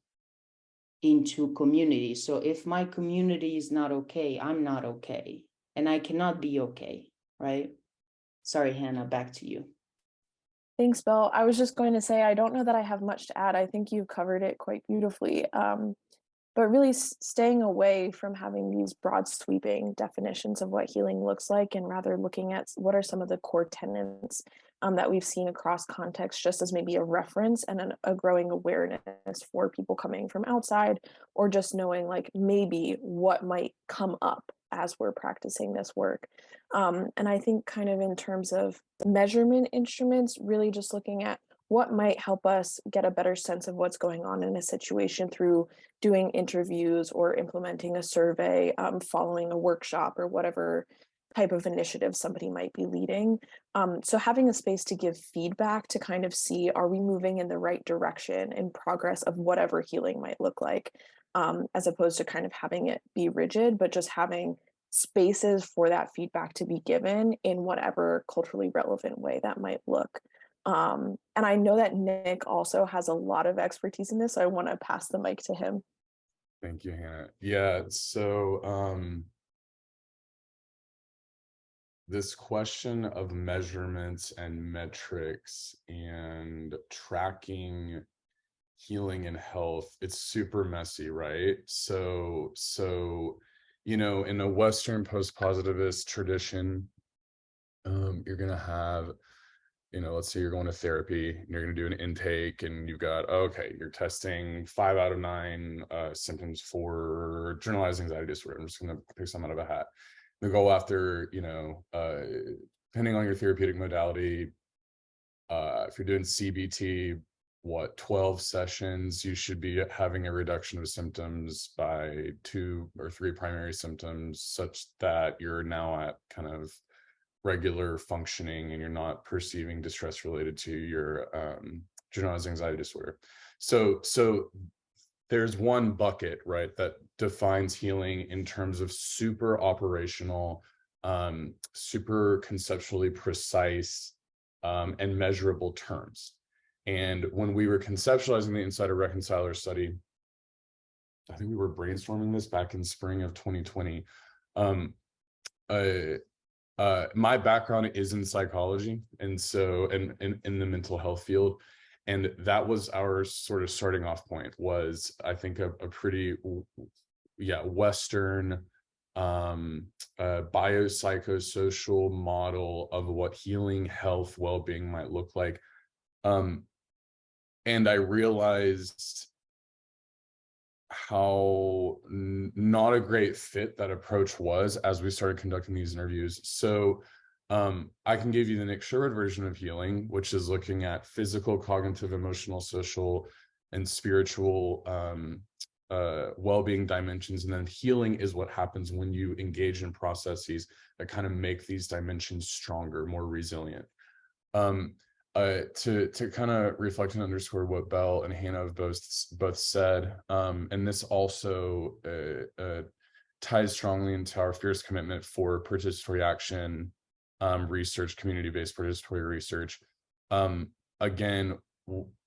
into community. So if my community is not okay, I'm not okay. And I cannot be okay, right? Sorry, Hannah, back to you. Thanks, Bill. I was just going to say, I don't know that I have much to add. I think you covered it quite beautifully. But really staying away from having these broad sweeping definitions of what healing looks like, and rather looking at what are some of the core tenets that we've seen across contexts, just as maybe a reference and a growing awareness for people coming from outside, or just knowing like maybe what might come up as we're practicing this work. And I think kind of in terms of measurement instruments, really just looking at what might help us get a better sense of what's going on in a situation through doing interviews or implementing a survey, following a workshop or whatever type of initiative somebody might be leading. So having a space to give feedback to kind of see, are we moving in the right direction in progress of whatever healing might look like, as opposed to kind of having it be rigid, but just having spaces for that feedback to be given in whatever culturally relevant way that might look. And I know that Nick also has a lot of expertise in this, so I want to pass the mic to him. Thank you, Hannah. Yeah, so this question of measurements and metrics and tracking healing and health, it's super messy, right? So in a Western post-positivist tradition, you're gonna have, let's say you're going to therapy and you're going to do an intake and you've got, okay, you're testing 5 out of 9 symptoms for generalized anxiety disorder. I'm just going to pick some out of a hat. They go after, depending on your therapeutic modality, if you're doing CBT, 12 sessions, you should be having a reduction of symptoms by 2 or 3 primary symptoms, such that you're now at kind of regular functioning and you're not perceiving distress related to your generalized anxiety disorder. So there's one bucket, right, that defines healing in terms of super operational, super conceptually precise and measurable terms. And when we were conceptualizing the Insider Reconciler study, I think we were brainstorming this back in spring of 2020. my background is in psychology, and so in the mental health field, and that was our sort of starting off point, was I think a pretty Western biopsychosocial model of what healing, health, well-being might look like. And I realized how not a great fit that approach was as we started conducting these interviews. So I can give you the Nick Sherwood version of healing, which is looking at physical, cognitive, emotional, social, and spiritual well-being dimensions. And then healing is what happens when you engage in processes that kind of make these dimensions stronger, more resilient. To kind of reflect and underscore what Belle and Hannah have both said, and this also ties strongly into our fierce commitment for participatory action, research, community-based participatory research. Again,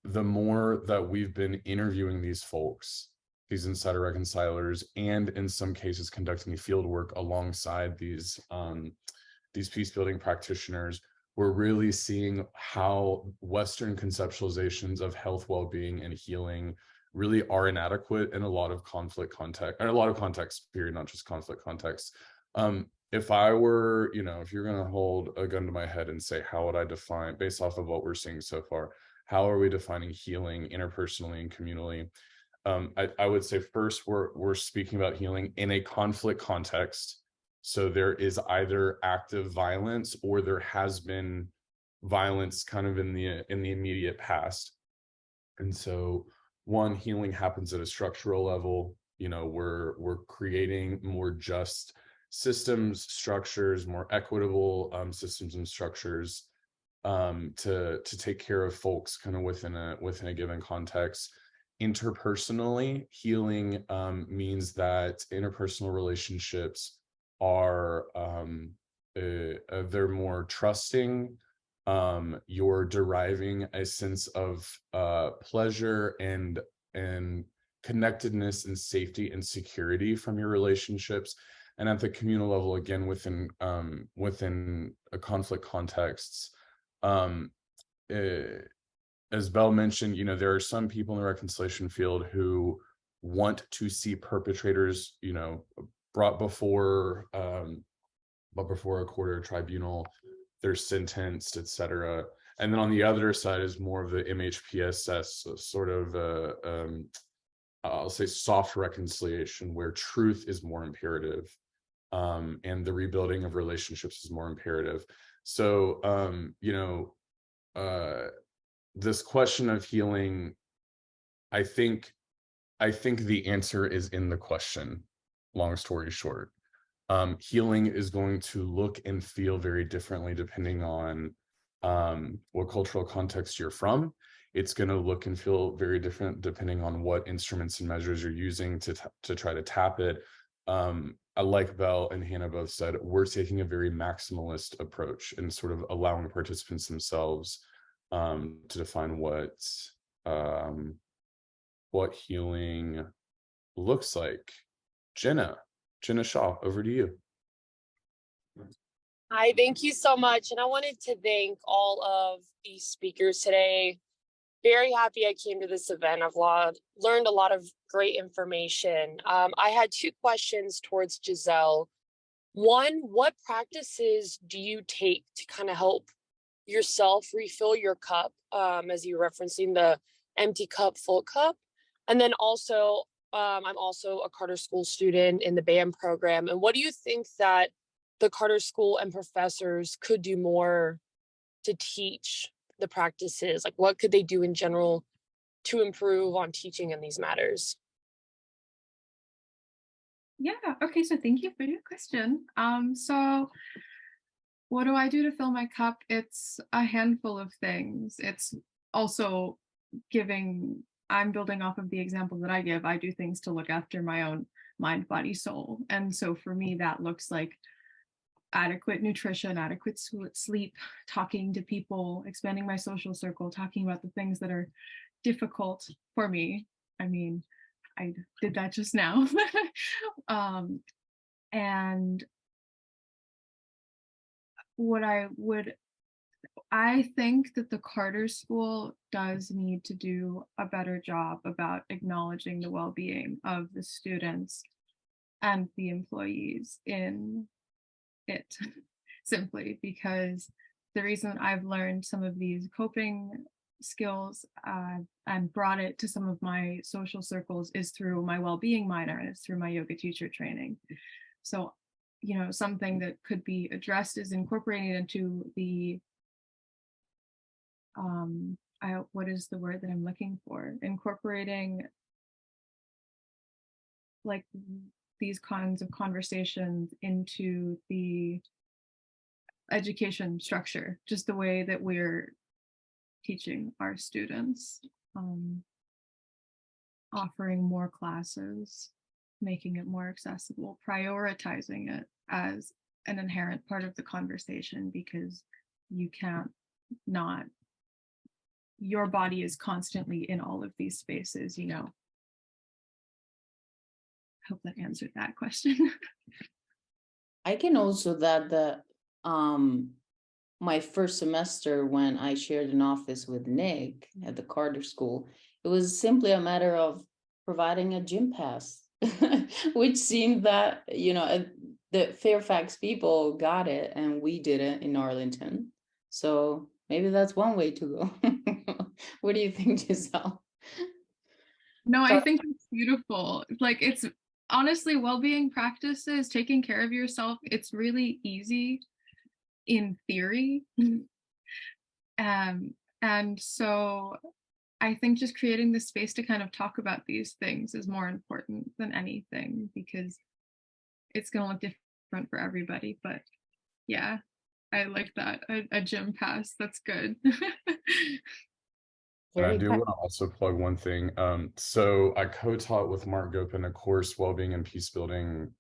the more that we've been interviewing these folks, these insider reconcilers, and in some cases conducting field work alongside these peace building practitioners, we're really seeing how Western conceptualizations of health, well-being, and healing really are inadequate in a lot of conflict context, and a lot of contexts, period, not just conflict contexts. If I were, if you're going to hold a gun to my head and say, how would I define, based off of what we're seeing so far, how are we defining healing interpersonally and communally? I would say first, we're speaking about healing in a conflict context. So there is either active violence or there has been violence kind of in the immediate past. And so one, healing happens at a structural level. We're creating more just systems, structures, more equitable systems and structures to take care of folks kind of within a given context. Interpersonally, healing means that interpersonal relationships are they're more trusting. You're deriving a sense of pleasure and connectedness and safety and security from your relationships. And at the communal level, again, within a conflict contexts, as Belle mentioned, there are some people in the reconciliation field who want to see perpetrators, brought before a court or tribunal, they're sentenced, etc. And then on the other side is more of the MHPSS sort of I'll say soft reconciliation, where truth is more imperative, and the rebuilding of relationships is more imperative. So this question of healing, I think the answer is in the question. Long story short, healing is going to look and feel very differently depending on what cultural context you're from. It's going to look and feel very different depending on what instruments and measures you're using to try to tap it. Like Belle and Hannah both said, we're taking a very maximalist approach and sort of allowing participants themselves to define what healing looks like. Jenna Shaw, over to you. Hi, thank you so much. And I wanted to thank all of these speakers today. Very happy I came to this event. I've learned a lot of great information. I had two questions towards Giselle. One, what practices do you take to kind of help yourself refill your cup, as you're referencing the empty cup, full cup? And then also, I'm also a Carter School student in the BAM program. And what do you think that the Carter School and professors could do more to teach the practices? Like, what could they do in general to improve on teaching in these matters? Yeah, okay, so thank you for your question. So what do I do to fill my cup? It's a handful of things. It's also I'm building off of the example that I give. I do things to look after my own mind, body, soul. And so for me, that looks like adequate nutrition, adequate sleep, talking to people, expanding my social circle, talking about the things that are difficult for me. I mean, I did that just now. And I think that the Carter School does need to do a better job about acknowledging the well-being of the students and the employees in it, simply because the reason I've learned some of these coping skills and brought it to some of my social circles is through my well-being minor, and it's through my yoga teacher training. So, you know, something that could be addressed is incorporating it into the what is the word that I'm looking for? Incorporating like these kinds of conversations into the education structure, just the way that we're teaching our students, offering more classes, making it more accessible, prioritizing it as an inherent part of the conversation, because you can't not, your body is constantly in all of these spaces, you know. Hope that answered that question. I can also that my first semester when I shared an office with Nick at the Carter School, it was simply a matter of providing a gym pass, which seemed that, you know, the Fairfax people got it and we didn't in Arlington. So maybe that's one way to go. What do you think, Giselle? No, I think it's beautiful. Like, it's honestly, well-being practices, taking care of yourself, it's really easy in theory. And so I think just creating the space to kind of talk about these things is more important than anything, because it's going to look different for everybody. But yeah, I like that. A gym pass, that's good. And I Very do good. want to also plug one thing. So I co-taught with Mark Gopin a course, Wellbeing and Peace Building.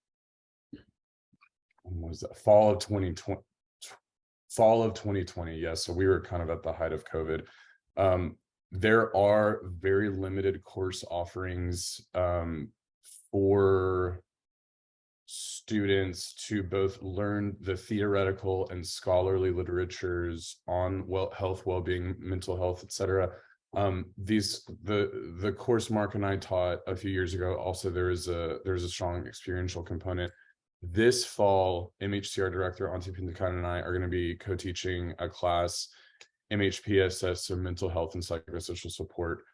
When was that? Fall of 2020. Yeah. So we were kind of at the height of COVID. There are very limited course offerings for students to both learn the theoretical and scholarly literatures on health, well-being, mental health, etc. The course Mark and I taught a few years ago, also there's a strong experiential component. This fall, MHCR director Auntie Pintakan and I are going to be co-teaching a class, MHPSS, so mental health and psychosocial support,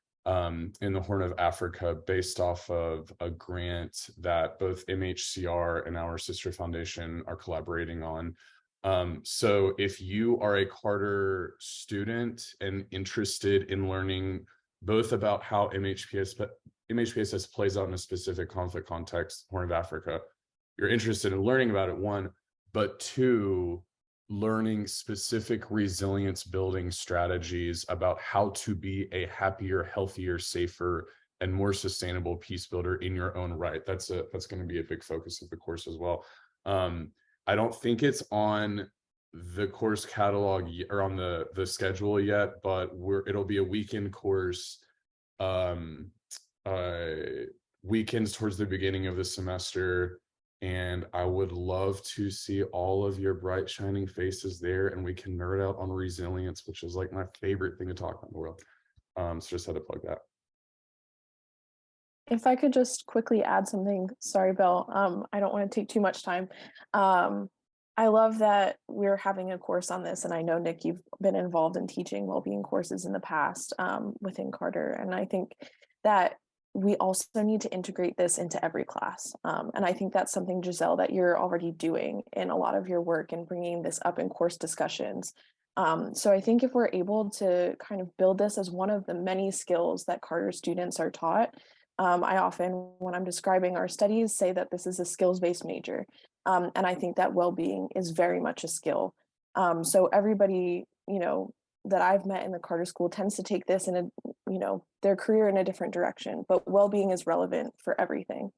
in the Horn of Africa, based off of a grant that both MHCR and our sister foundation are collaborating on. So if you are a Carter student and interested in learning both about how MHPSS plays out in a specific conflict context, Horn of Africa, you're interested in learning about it, one, but two, learning specific resilience building strategies about how to be a happier, healthier, safer, and more sustainable peace builder in your own right. That's going to be a big focus of the course as well. I don't think it's on the course catalog or on the schedule yet, but it'll be a weekend course, weekends towards the beginning of the semester. And I would love to see all of your bright, shining faces there, and we can nerd out on resilience, which is like my favorite thing to talk about in the world. So just had to plug that. If I could just quickly add something, sorry, Bill, I don't want to take too much time. I love that we're having a course on this, and I know, Nick, you've been involved in teaching well-being courses in the past within Carter, and I think that we also need to integrate this into every class. And I think that's something, Giselle, that you're already doing in a lot of your work and bringing this up in course discussions. So I think if we're able to kind of build this as one of the many skills that Carter students are taught, I often, when I'm describing our studies, say that this is a skills-based major. And I think that well-being is very much a skill. So everybody, you know, that I've met in the Carter School tends to take this in a, you know, their career in a different direction, but well-being is relevant for everything.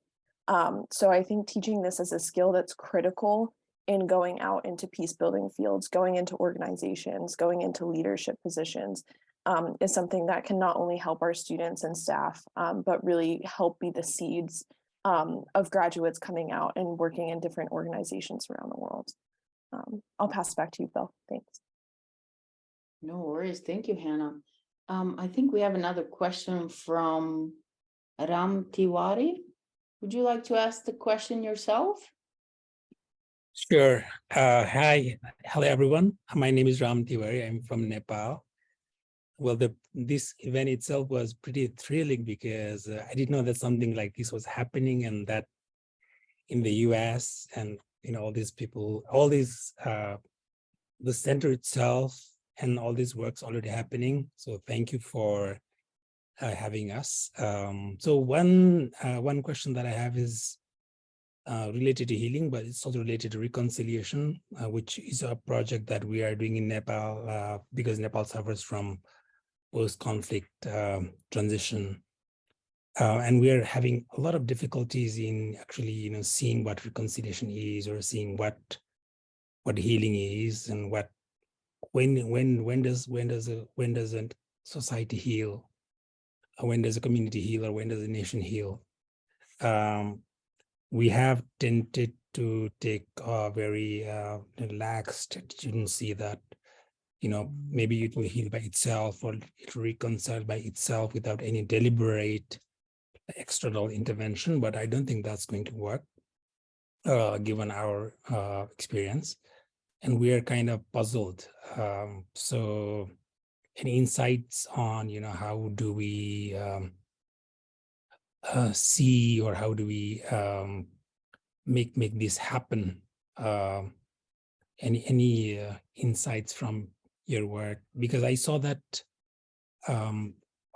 So I think teaching this as a skill that's critical in going out into peace building fields, going into organizations, going into leadership positions, is something that can not only help our students and staff, but really help be the seeds of graduates coming out and working in different organizations around the world. I'll pass it back to you, Bill. Thanks. No worries. Thank you, Hannah. I think we have another question from Ram Tiwari. Would you like to ask the question yourself? Sure. Hi. Hello, everyone. My name is Ram Tiwari. I'm from Nepal. Well, this event itself was pretty thrilling because I didn't know that something like this was happening, and that in the US and all these people, all these the center itself and all these works already happening. So thank you for having us. So one question that I have is related to healing, but it's also related to reconciliation, which is a project that we are doing in Nepal because Nepal suffers from post-conflict transition. And we are having a lot of difficulties in actually, seeing what reconciliation is, or seeing what healing is, and when does a society heal, or when does a community heal, or when does a nation heal. We have tended to take a very relaxed attitude, see that maybe it will heal by itself, or it will reconcile by itself without any deliberate external intervention. But I don't think that's going to work given our experience, and we are kind of puzzled. So any insights on how do we see, or how do we make this happen? Any insights from your work? Because I saw that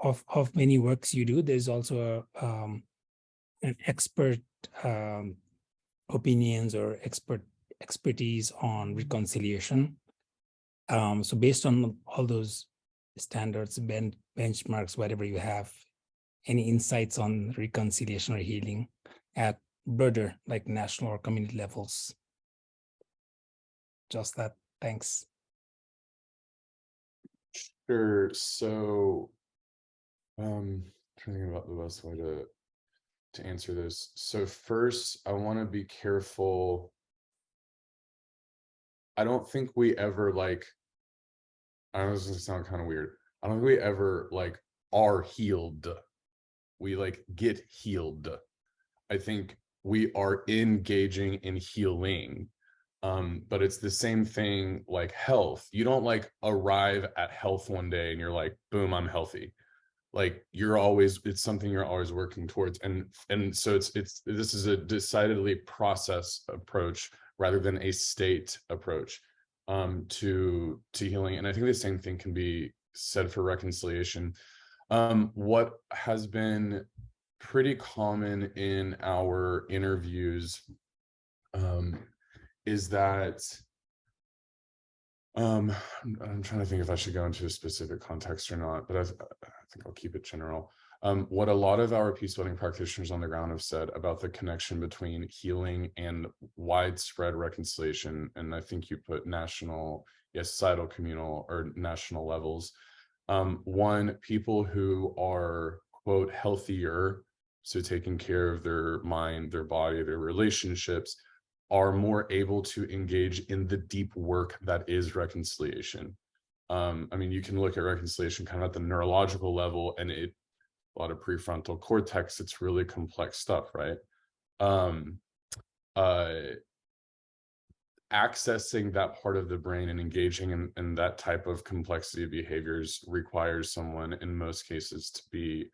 of many works you do, there's also an expert opinions or expertise on reconciliation. So based on all those standards, benchmarks, whatever you have, any insights on reconciliation or healing at broader, like national or community levels? Just that. Thanks. Sure. So trying to think about the best way to answer this. So first, I want to be careful. I don't think we ever I know this is gonna sound kind of weird. I don't think we ever are healed. We get healed. I think we are engaging in healing. But it's the same thing like health. You don't arrive at health one day and you're like, boom, I'm healthy. It's something you're always working towards. And so this is a decidedly process approach rather than a state approach to healing. And I think the same thing can be said for reconciliation. What has been pretty common in our interviews is that I'm trying to think if I should go into a specific context or not, but I think I'll keep it general. What a lot of our peace building practitioners on the ground have said about the connection between healing and widespread reconciliation, and I think you put national, societal, communal, or national levels. One, people who are, quote, healthier, so taking care of their mind, their body, their relationships, are more able to engage in the deep work that is reconciliation. I mean, you can look at reconciliation kind of at the neurological level, and a lot of prefrontal cortex, it's really complex stuff, right? Accessing that part of the brain and engaging in that type of complexity of behaviors requires someone, in most cases, to be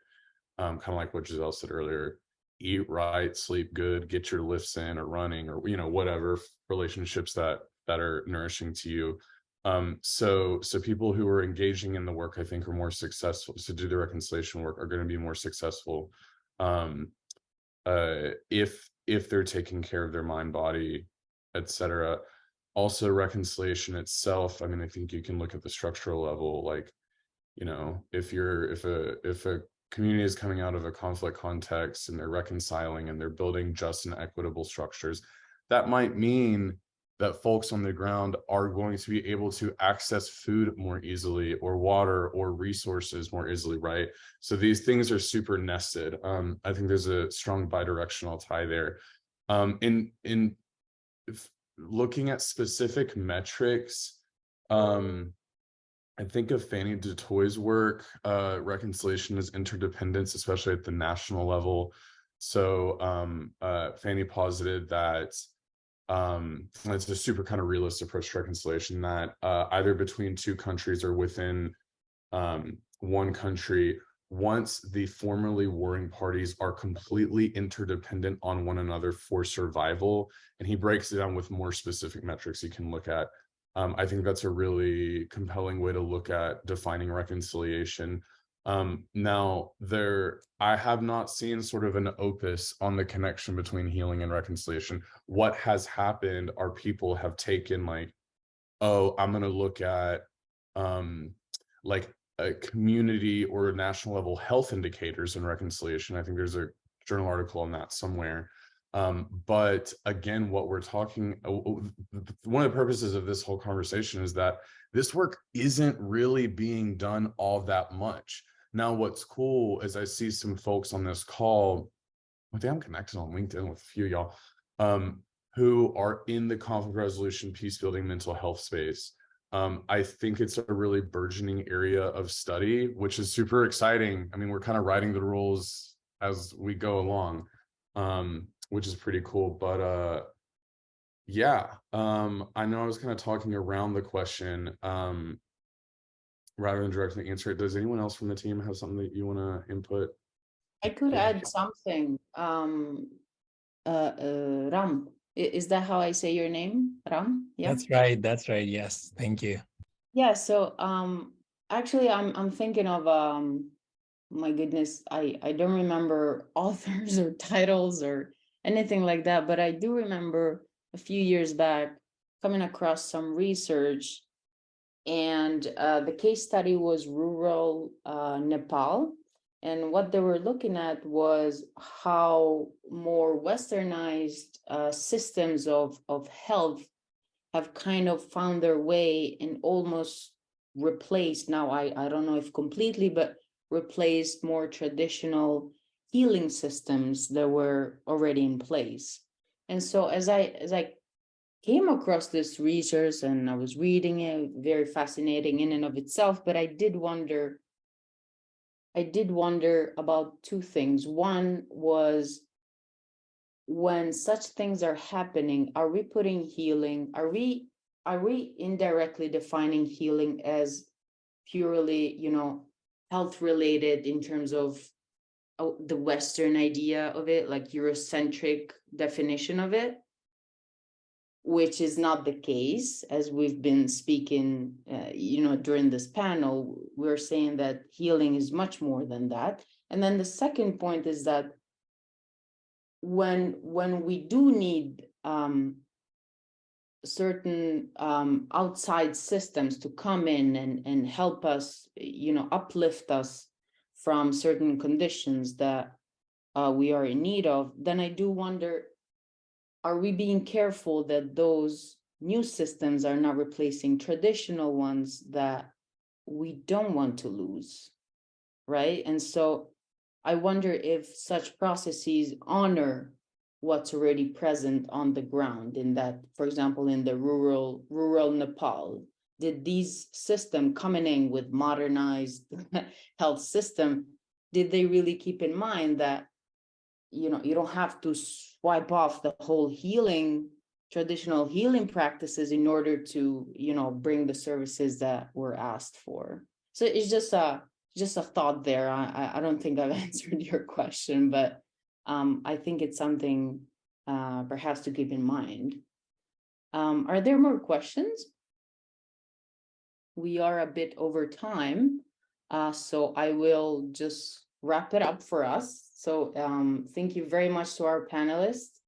kind of like what Giselle said earlier, eat right, sleep good, get your lifts in, or running, or whatever relationships that are nourishing to you. So people who are engaging in the work, I think, are more successful to do the reconciliation work, are going to be more successful if they're taking care of their mind, body, etc. Also, reconciliation itself, I mean, I think you can look at the structural level, if a community is coming out of a conflict context and they're reconciling and they're building just and equitable structures, that might mean that folks on the ground are going to be able to access food more easily, or water, or resources more easily, right? So these things are super nested. I think there's a strong bidirectional tie there. looking at specific metrics, I think of Fanny DuToit's work, reconciliation is interdependence, especially at the national level. So Fanny posited that it's a super kind of realist approach to reconciliation, that either between two countries or within one country, once the formerly warring parties are completely interdependent on one another for survival, and he breaks it down with more specific metrics you can look at. I think that's a really compelling way to look at defining reconciliation. Now, I have not seen sort of an opus on the connection between healing and reconciliation. What has happened are people have taken like, oh, I'm going to look at like a community or national level health indicators in reconciliation. I think there's a journal article on that somewhere. But again, what we're talking, one of the purposes of this whole conversation is that this work isn't really being done all that much. Now, what's cool is I see some folks on this call, I think I'm connected on LinkedIn with a few of y'all, who are in the conflict resolution, peace building, mental health space. I think it's a really burgeoning area of study, which is super exciting. I mean, we're kind of writing the rules as we go along, which is pretty cool. But yeah, I know I was kind of talking around the question rather than directly answer it. Does anyone else from the team have something that you want to input? I could add something. Ram, is that how I say your name? Ram? Yeah. That's right. That's right. Yes. Thank you. Yeah. So actually I'm thinking of my goodness, I don't remember authors or titles or anything like that, but I do remember a few years back coming across some research, and the case study was rural Nepal. And what they were looking at was how more westernized systems of health have kind of found their way and almost replaced, now I don't know if completely, but replaced more traditional healing systems that were already in place. And so as I came across this research and I was reading it, very fascinating in and of itself, but I did wonder about two things. One was, when such things are happening, are we putting healing, are we indirectly defining healing as purely, health related in terms of the Western idea of it, like Eurocentric definition of it, which is not the case, as we've been speaking, during this panel. We're saying that healing is much more than that. And then the second point is that when we do need certain outside systems to come in and help us, uplift us from certain conditions that we are in need of, then I do wonder, are we being careful that those new systems are not replacing traditional ones that we don't want to lose, right? And so I wonder if such processes honor what's already present on the ground, in that, for example, in the rural Nepal, did these systems coming in with modernized health system, did they really keep in mind that, you don't have to swipe off the whole traditional healing practices in order to, bring the services that were asked for? So it's just a thought there. I don't think I've answered your question, but I think it's something perhaps to keep in mind. Are there more questions? We are a bit over time, so I will just wrap it up for us. So thank you very much to our panelists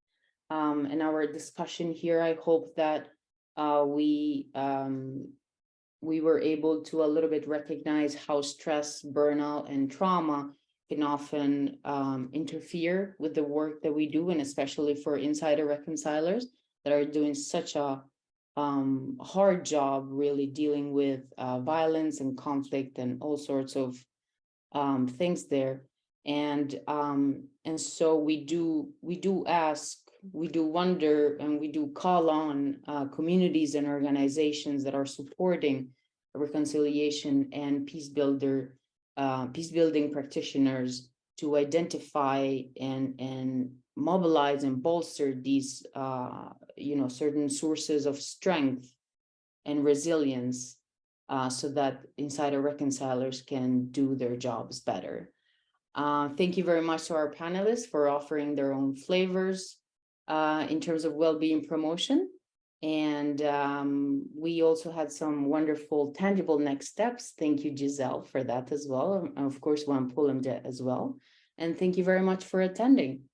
and our discussion here. I hope that we were able to a little bit recognize how stress, burnout, and trauma can often interfere with the work that we do, and especially for insider reconcilers that are doing such a hard job really dealing with violence and conflict and all sorts of things there. And so we do ask we do wonder and we do call on communities and organizations that are supporting reconciliation and peace building practitioners to identify and mobilize and bolster these certain sources of strength and resilience so that insider reconcilers can do their jobs better. Thank you very much to our panelists for offering their own flavors in terms of well-being promotion. And we also had some wonderful tangible next steps. Thank you, Giselle, for that as well. And of course, Wendpoulemde as well. And thank you very much for attending.